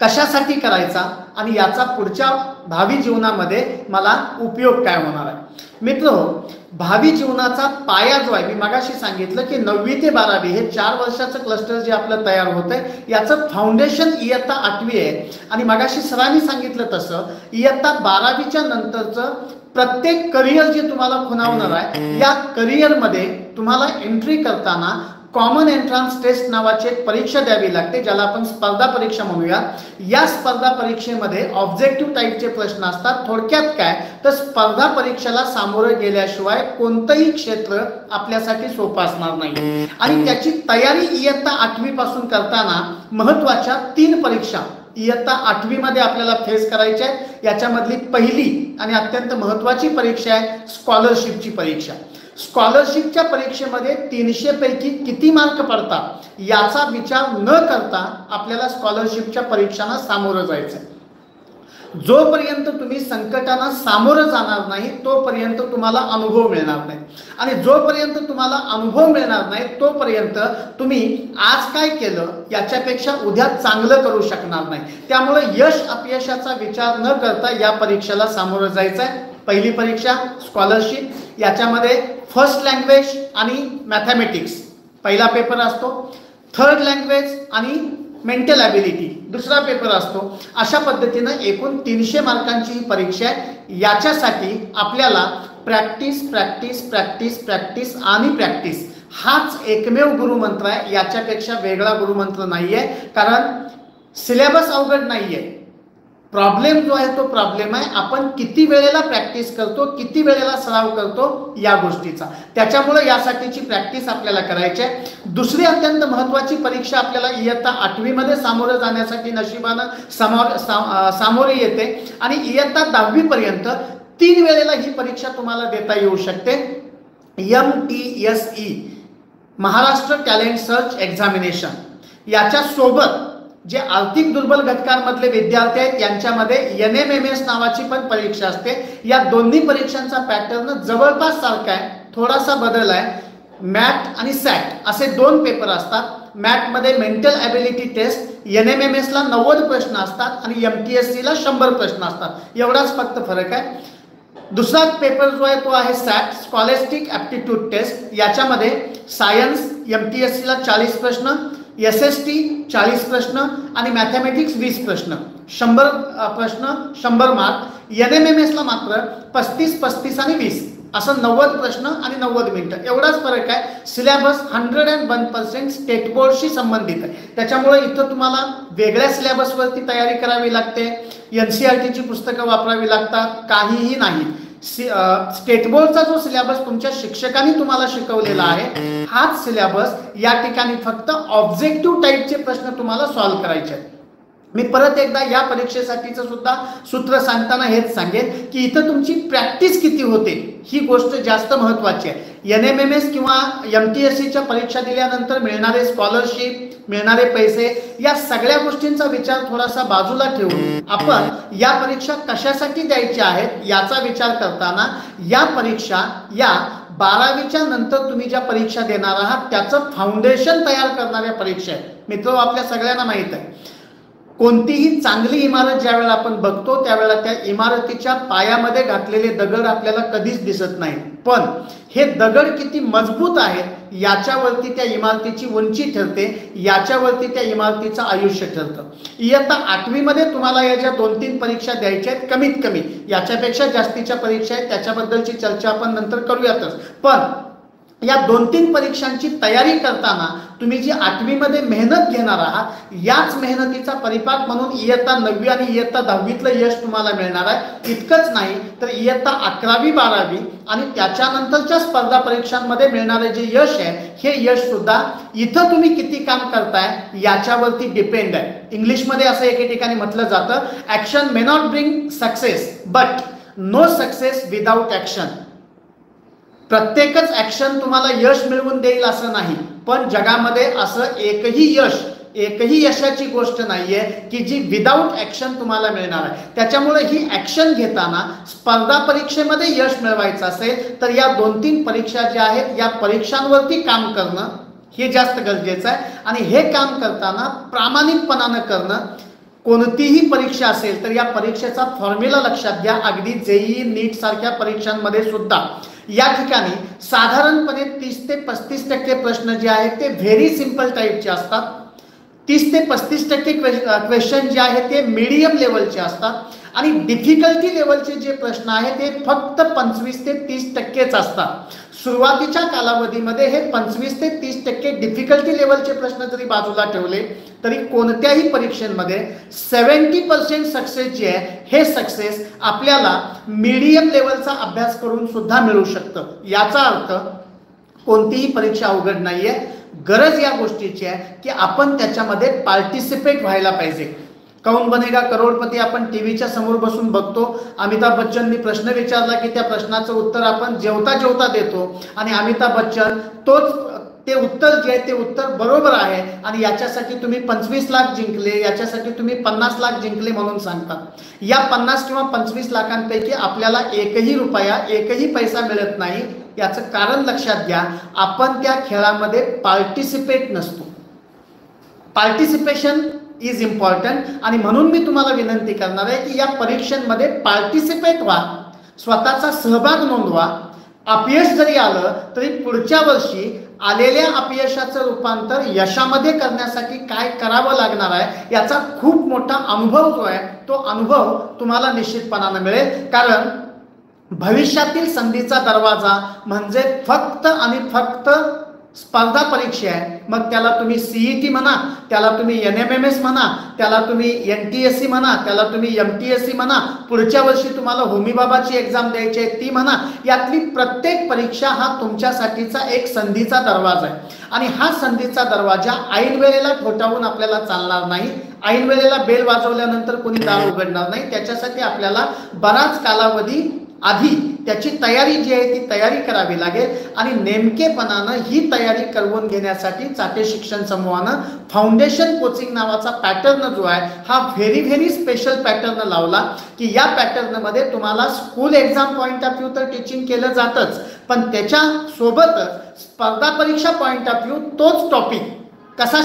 कशासाठी करायचा आणि याचा पुढच्या भावी जीवनामध्ये मला उपयोग काय होणार आहे. मित्रांनो, भावी जीवनाचा पाया जो आहे, मी मगाशी सांगितलं की 9वी ते 12वी हे 4 वर्षाचं क्लस्टर जे आपलं तयार होतंय याचं फाउंडेशन इयत्ता 8वी आहे. आणि मगाशी सरांनी सांगितलं तसं इयत्ता 12वीच्या नंतरचं प्रत्येक करिअर जे तुम्हाला खुणावणार आहे या करिअरमध्ये तुम्हाला एंट्री करताना कॉमन एंट्रन्स टेस्ट नावाची एक परीक्षा द्यावी लागते, ज्याला आपण स्पर्धा परीक्षा म्हणूया. या स्पर्धा परीक्षेमध्ये ऑब्जेक्टिव्ह टाईपचे प्रश्न असतात. थोडक्यात काय तर स्पर्धा परीक्षेला सामोरं गेल्याशिवाय कोणतंही क्षेत्र आपल्यासाठी सोपं असणार नाही. आणि त्याची तयारी इयत्ता 8वी पासून करताना महत्त्वाच्या 3 परीक्षा इयत्ता 8वी मध्ये आपल्याला फेस करायची आहे. याच्यामधली पहिली आणि अत्यंत महत्त्वाची परीक्षा आहे स्कॉलरशिपची परीक्षा. स्कॉलरशिपच्या परीक्षेमध्ये 300 पैकी किती मार्क पडतात याचा विचार न करता आपल्याला स्कॉलरशिपच्या परीक्षांना सामोरं जायचं आहे. जोपर्यंत तुम्ही संकटांना सामोरं जाणार नाही तोपर्यंत तुम्हाला अनुभव मिळणार नाही. आणि जोपर्यंत तुम्हाला अनुभव मिळणार नाही तोपर्यंत तुम्ही आज काय केलं याच्यापेक्षा उद्या चांगलं करू शकणार नाही. त्यामुळे यश अपयशाचा विचार न करता या परीक्षेला सामोरं जायचं आहे. पहिली परीक्षा स्कॉलरशिप, याच्यामध्ये फर्स्ट लँग्वेज आणि मॅथमॅटिक्स पहिला पेपर असतो, थर्ड लँग्वेज आणि मेंटल ॲबिलिटी दुसरा पेपर असतो. अशा पद्धतीनं एकूण 300 मार्कांची ही परीक्षा आहे. याच्यासाठी आपल्याला प्रॅक्टिस प्रॅक्टिस प्रॅक्टिस प्रॅक्टिस आणि प्रॅक्टिस हाच एकमेव गुरुमंत्र आहे. याच्यापेक्षा वेगळा गुरुमंत्र नाही आहे. कारण सिलेबस अवघड नाही आहे, प्रॉब्लेम जो आहे तो प्रॉब्लेम आहे आपण किती वेळेला प्रॅक्टिस करतो, किती वेळेला सराव करतो या गोष्टीचा. त्याच्यामुळे यासाठीची प्रॅक्टिस आपल्याला करायची आहे. दुसरी अत्यंत महत्त्वाची परीक्षा आपल्याला इयत्ता 8वी मध्ये सामोरं जाण्यासाठी नशिबानं सामोरे येते. आणि इयत्ता 10वी पर्यंत 3 वेळेला ही परीक्षा तुम्हाला देता येऊ शकते. MTSE Maharashtra talent search examination याच्या सोबत जे आर्थिक दुर्बल घटकांमधले विद्यार्थी आहेत यांच्यामध्ये NMMS नावाची पण परीक्षा असते. या दोन्ही परीक्षांचा पॅटर्न जवळपास सारखा आहे, थोडासा बदल आहे. मॅट आणि सॅट असे 2 पेपर असतात. मॅटमध्ये मेंटल ॲबिलिटी टेस्ट, NMMSला 90 प्रश्न असतात आणि MTSCला 100 प्रश्न असतात. एवढाच फक्त फरक आहे. दुसरा पेपर जो आहे तो आहे सॅट स्कॉलेस्टिक ॲप्टिट्यूड टेस्ट. याच्यामध्ये सायन्स MTSCला 40 प्रश्न, SST 40 प्रश्न आणि मॅथमॅटिक्स 20 प्रश्न, 100 प्रश्न 100 मार्क. NMMSला मात्र 35 35 आणि 20 असं 90 प्रश्न आणि 90 मिनिटं एवढाच फरक आहे. सिलेबस 101% स्टेट बोर्डशी संबंधित आहे. त्याच्यामुळे इथं तुम्हाला वेगळ्या सिलेबसवरती तयारी करावी लागते, NCERTची पुस्तकं वापरावी लागतात, काहीही नाही. स्टेट बोर्डचा जो सिलेबस तुमच्या शिक्षकांनी तुम्हाला शिकवलेला आहे हाच सिलेबस या ठिकाणी फक्त ऑब्जेक्टिव्ह टाईपचे प्रश्न तुम्हाला सॉल्व्ह करायचे आहेत. मी परत एकदा या परीक्षेसाठीचं सुद्धा सूत्र सांगताना हेच सांगेन की इथं तुमची प्रॅक्टिस किती होते ही गोष्ट जास्त महत्त्वाची आहे. NMMS किंवा MTSCच्या परीक्षा दिल्यानंतर मिळणारे स्कॉलरशिप, मिळणारे पैसे या सगळ्या गोष्टींचा विचार थोडासा बाजूला ठेवून आपण या परीक्षा कशासाठी द्यायच्या आहेत याचा विचार करताना या परीक्षा या 12वीच्या नंतर तुम्ही ज्या परीक्षा देणार आहात त्याचं फाउंडेशन तयार करणाऱ्या परीक्षा आहेत. मित्र, आपल्या सगळ्यांना माहीत आहे कोणतीही चांगली इमारत ज्यावेळेला आपण बघतो त्यावेळेला त्या इमारतीच्या पायामध्ये घातलेले दगड आपल्याला कधीच दिसत नाही, पण हे दगड किती मजबूत आहेत याच्यावरती त्या इमारतीची उंची ठरते, याच्यावरती त्या इमारतीचं आयुष्य ठरतं. इयत्ता 8वी मध्ये तुम्हाला या ज्या 2-3 परीक्षा द्यायच्या आहेत, कमीत कमी याच्यापेक्षा जास्तीच्या परीक्षा आहेत, त्याच्याबद्दलची चर्चा आपण नंतर करूयातच. पण या 2-3 परीक्षांची तयारी करताना तुम्ही जी 8वी मध्ये मेहनत घेणार आहात, याच मेहनतीचा परिपाक म्हणून इयत्ता 9वी आणि इयत्ता 10वीतलं यश तुम्हाला मिळणार आहे. इतकंच नाही तर इयत्ता 11वी 12वी आणि त्याच्यानंतरच्या स्पर्धा परीक्षांमध्ये मिळणारे जे यश आहे, हे यश सुद्धा इथं तुम्ही किती काम करताय याच्यावरती डिपेंड आहे. इंग्लिशमध्ये असं एके ठिकाणी म्हटलं जातं, action may not bring success but no success without action. प्रत्येकच ऍक्शन तुम्हाला यश मिळवून देईल असं नाही, पण जगामध्ये असं एकही यशाची गोष्ट नाहीये की जी विदाऊट ऍक्शन तुम्हाला मिळणार आहे. त्याच्यामुळे ही ऍक्शन घेताना स्पर्धा परीक्षेमध्ये यश मिळवायचं असेल तर या 2-3 परीक्षा ज्या आहेत या परीक्षांवरती काम करणं हे जास्त गरजेचं आहे. आणि हे काम करताना प्रामाणिकपणानं करणं. कोणतीही परीक्षा असेल तर या परीक्षेचा फॉर्म्युला लक्षात घ्या. अगदी जेईई नीट सारख्या परीक्षांमध्ये सुद्धा या ठिकाणी साधारणपणे 30 ते 35% प्रश्न जे आहेत ते व्हेरी सिंपल टाईपचे असतात. 30 ते 35% क्वेश्चन जे आहेत ते मीडियम लेवलचे असतात आणि डिफिकल्टी लेवलचे जे प्रश्न आहेत ते फक्त 25 ते 30% असतात. सुरुवातीच्या कालावधीमध्ये हे 25 ते 30% डिफिकल्टी लेवलचे प्रश्न जरी बाजूला ठेवले तरी कोणत्याही परीक्षेमध्ये 70% सक्सेस जे आहे हे सक्सेस आपल्याला मीडियम लेवलचा अभ्यास करून सुद्धा मिळू शकतं. याचा अर्थ कोणतीही परीक्षा अवघड नाहीये. गरज या गोष्टीची आहे की आपण त्याच्यामध्ये पार्टिसिपेट व्हायला पाहिजे. कौन बनेगा करोडपती आपण टीव्हीच्या समोर बसून बघतो. अमिताभ बच्चननी प्रश्न विचारला की त्या प्रश्नाचं उत्तर आपण जेवता जेवता देतो आणि अमिताभ बच्चन ते उत्तर जे आहे ते उत्तर बरोबर आहे आणि याच्यासाठी तुम्ही 25 लाख जिंकले, याच्यासाठी तुम्ही 50 लाख जिंकले म्हणून सांगता. या 50 किंवा 25 लाखांपैकी आपल्याला एकही रुपया, एकही पैसा मिळत नाही. याचं कारण लक्षात घ्या, आपण त्या खेळामध्ये पार्टिसिपेट नसतो. पार्टिसिपेशन इज इम्पॉर्टंट आणि म्हणून मी तुम्हाला विनंती करणार आहे की या परीक्षांमध्ये पार्टिसिपेट व्हा, स्वतःचा सहभाग नोंदवा. अपयश जरी आलं तरी पुढच्या वर्षी आलेल्या अपयशाचं रूपांतर यशामध्ये करण्यासाठी काय करावं लागणार आहे याचा खूप मोठा अनुभव जो आहे तो अनुभव तुम्हाला निश्चितपणानं मिळेल. कारण भविष्यातील संधीचा दरवाजा म्हणजे फक्त आणि फक्त स्पर्धा परीक्षा आहे. मग त्याला तुम्ही सीईटी म्हणा, त्याला तुम्ही NMMS म्हणा, त्याला तुम्ही NTSC म्हणा, त्याला तुम्ही MTSC म्हणा, पुढच्या वर्षी तुम्हाला होमी बाबाची एक्झाम द्यायची आहे ती म्हणा. यातली प्रत्येक परीक्षा हा तुमच्यासाठीचा एक संधीचा दरवाजा आहे आणि हा संधीचा दरवाजा ऐन वेळेला ठोठावून आपल्याला चालणार नाही. ऐन वेळेला बेल वाजवल्यानंतर कोणी दार उघडणार नाही. त्याच्यासाठी आपल्याला बराच कालावधी आधी त्याची तयारी जी आहे ती तयारी करावी लागेल आणि नेमकेपणानं ही तयारी करवून घेण्यासाठी चाटे शिक्षण समूहानं फाउंडेशन कोचिंग नावाचा पॅटर्न जो आहे हा व्हेरी स्पेशल पॅटर्न लावला की या पॅटर्नमध्ये तुम्हाला school exam point of view तर टीचिंग केलं जातच, पण त्याच्या सोबतच स्पर्धा परीक्षा पॉईंट ऑफ व्ह्यू तोच टॉपिक कसा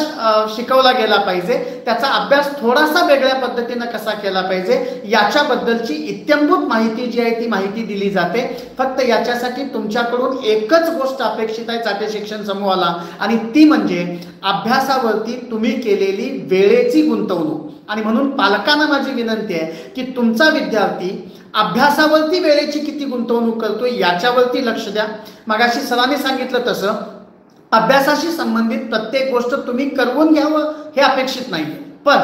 शिकवला गेला पाहिजे, त्याचा अभ्यास थोडासा वेगळ्या पद्धतीनं कसा केला पाहिजे याच्याबद्दलची इत्यंभूत माहिती जी आहे ती माहिती दिली जाते. फक्त याच्यासाठी तुमच्याकडून एकच गोष्ट अपेक्षित आहे चाटे शिक्षण समूहाला आणि ती म्हणजे अभ्यासावरती तुम्ही केलेली वेळेची गुंतवणूक. आणि म्हणून पालकांना माझी विनंती आहे की तुमचा विद्यार्थी अभ्यासावरती वेळेची किती गुंतवणूक करतो याच्यावरती लक्ष द्या. मगाशी सरांनी सांगितलं तसं अभ्यासाशी संबंधित प्रत्येक गोष्ट तुम्ही करवून घ्यावं हे अपेक्षित नाही, पण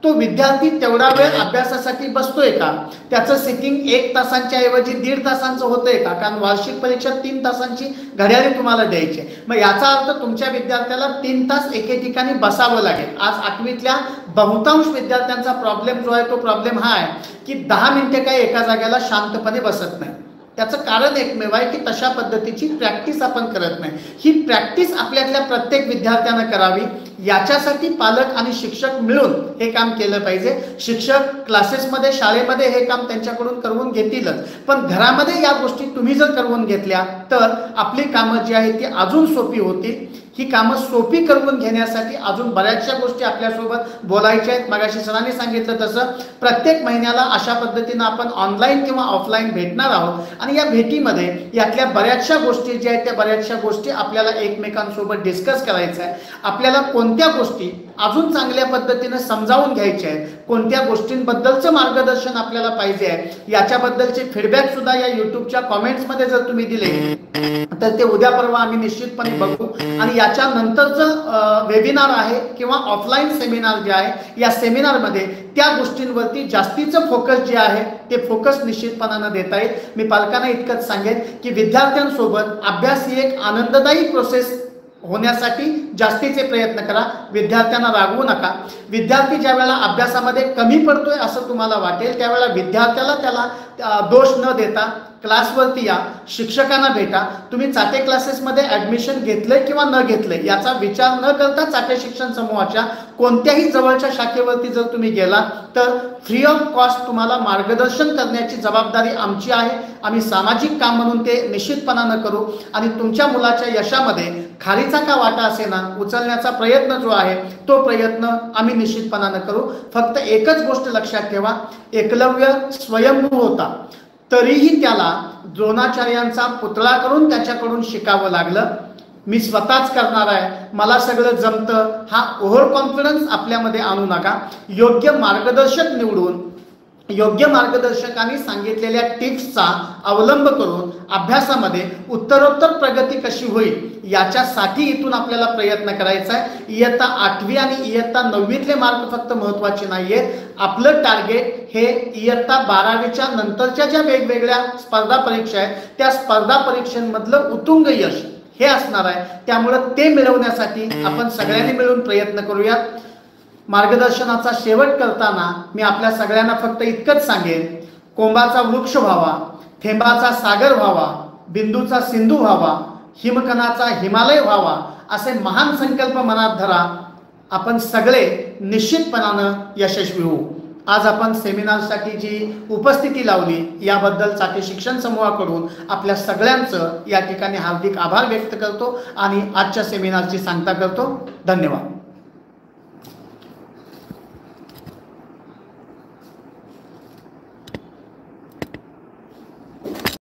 तो विद्यार्थी तेवढा वेळ अभ्यासासाठी बसतोय का, त्याचं सिटिंग 1 तासांच्या ऐवजी 1.5 तासांचं होतंय का. कारण वार्षिक परीक्षा 3 तासांची घड्याळी तुम्हाला द्यायची. मग याचा अर्थ तुमच्या विद्यार्थ्याला 3 तास एके ठिकाणी बसावं लागेल. आज 8वीतल्या बहुतांश विद्यार्थ्यांचा प्रॉब्लेम जो आहे तो प्रॉब्लेम हा आहे की 10 मिनिटे काय एका जागेला शांतपणे बसत नाही. त्याचं कारण एकमेव आहे की तशा पद्धतीची प्रॅक्टिस आपण करत नाही. ही प्रॅक्टिस आपल्यातल्या प्रत्येक विद्यार्थ्यानं करावी. याच्यासाठी पालक आणि शिक्षक मिळून हे काम केलं पाहिजे. शिक्षक क्लासेसमध्ये शाळेमध्ये हे काम त्यांच्याकडून करवून घेतीलच, पण घरामध्ये या गोष्टी तुम्ही जर करवून घेतल्या तर आपली कामं जी आहेत ती अजून सोपी होतील. ही कामं सोपी करून घेण्यासाठी अजून बऱ्याचशा गोष्टी आपल्यासोबत बोलायच्या आहेत. मगाशी सरांनी सांगितलं तसं प्रत्येक महिन्याला अशा पद्धतीनं आपण ऑनलाईन किंवा ऑफलाईन भेटणार आहोत आणि या भेटीमध्ये यातल्या बऱ्याचशा गोष्टी ज्या आहेत त्या बऱ्याचशा गोष्टी आपल्याला एकमेकांसोबत डिस्कस करायचं आहे. आपल्याला कोणत्या गोष्टी अजून चांगल्या पद्धतीनं समजावून घ्यायच्या आहेत, कोणत्या गोष्टींबद्दलचं मार्गदर्शन आपल्याला पाहिजे आहे याच्याबद्दलचे फीडबॅक सुद्धा या युट्यूबच्या कॉमेंट्समध्ये जर तुम्ही दिले तर ते उद्या परवा आम्ही निश्चितपणे बघू. आणि याच्या नंतरचं वेबिनार आहे किंवा ऑफलाईन सेमिनार जे आहे या सेमिनारमध्ये त्या गोष्टींवरती जास्तीचं फोकस जे आहे ते फोकस निश्चितपणानं देता येईल. मी पालकांना इतकंच सांगेन की विद्यार्थ्यांसोबत अभ्यास ही एक आनंददायी प्रोसेस होण्यासाठी जास्तीचे प्रयत्न करा. विद्यार्थ्यांना रागवू नका. विद्यार्थी ज्या वेळेला अभ्यासामध्ये कमी पडतोय असं तुम्हाला वाटेल त्यावेळेला विद्यार्थ्याला त्याला दोष न देता क्लासवरती या, शिक्षकांना भेटा. तुम्ही चाटे क्लासेसमध्ये ॲडमिशन घेतलंय किंवा न घेतलंय याचा विचार न करता चाटे शिक्षण समूहाच्या कोणत्याही जवळच्या शाखेवरती जर तुम्ही गेला तर फ्री ऑफ कॉस्ट तुम्हाला मार्गदर्शन करण्याची जबाबदारी आमची आहे. आम्ही सामाजिक काम म्हणून ते निश्चितपणानं करू आणि तुमच्या मुलाच्या यशामध्ये खारीचा का वाटा असेना उचलण्याचा प्रयत्न जो आहे तो प्रयत्न आम्ही निश्चितपणानं करू. फक्त एकच गोष्ट लक्षात ठेवा, एकलव्य स्वयंभू होता तरीही त्याला द्रोणाचार्यांचा पुतळा करून त्याच्याकडून शिकावं लागलं. मी स्वतःच करणार आहे, मला सगळं जमतं, हा ओव्हर कॉन्फिडन्स आपल्यामध्ये आणू नका. योग्य मार्गदर्शक निवडून योग्य मार्गदर्शकांनी सांगितलेल्या टिप्सचा अवलंब करून अभ्यासामध्ये उत्तरोत्तर प्रगती कशी होईल याच्यासाठी इथून आपल्याला प्रयत्न करायचा आहे. इयत्ता 8वी आणि इयत्ता 9वीतले मार्क फक्त महत्त्वाचे नाही आहेत. आपलं टार्गेट हे इयत्ता 12वीच्या नंतरच्या ज्या वेगवेगळ्या स्पर्धा परीक्षा आहेत त्या स्पर्धा परीक्षांमधलं उत्तुंग यश हे असणार आहे. त्यामुळं ते मिळवण्यासाठी आपण सगळ्यांनी मिळून प्रयत्न करूयात. मार्गदर्शनाचा शेवट करताना मी आपल्या सगळ्यांना फक्त इतकंच सांगेन, कोंबाचा वृक्ष व्हावा, थेंबाचा सागर व्हावा, बिंदूचा सिंधू व्हावा, हिमकणाचा हिमालय व्हावा असे महान संकल्प मनात धरा. आपण सगळे निश्चितपणानं यशस्वी होऊ. आज आपण सेमिनारसाठी जी उपस्थिती लावली याबद्दल चाटे शिक्षण समूहाकडून आपल्या सगळ्यांचं या ठिकाणी हार्दिक आभार व्यक्त करतो आणि आजच्या सेमिनारची सांगता करतो. धन्यवाद.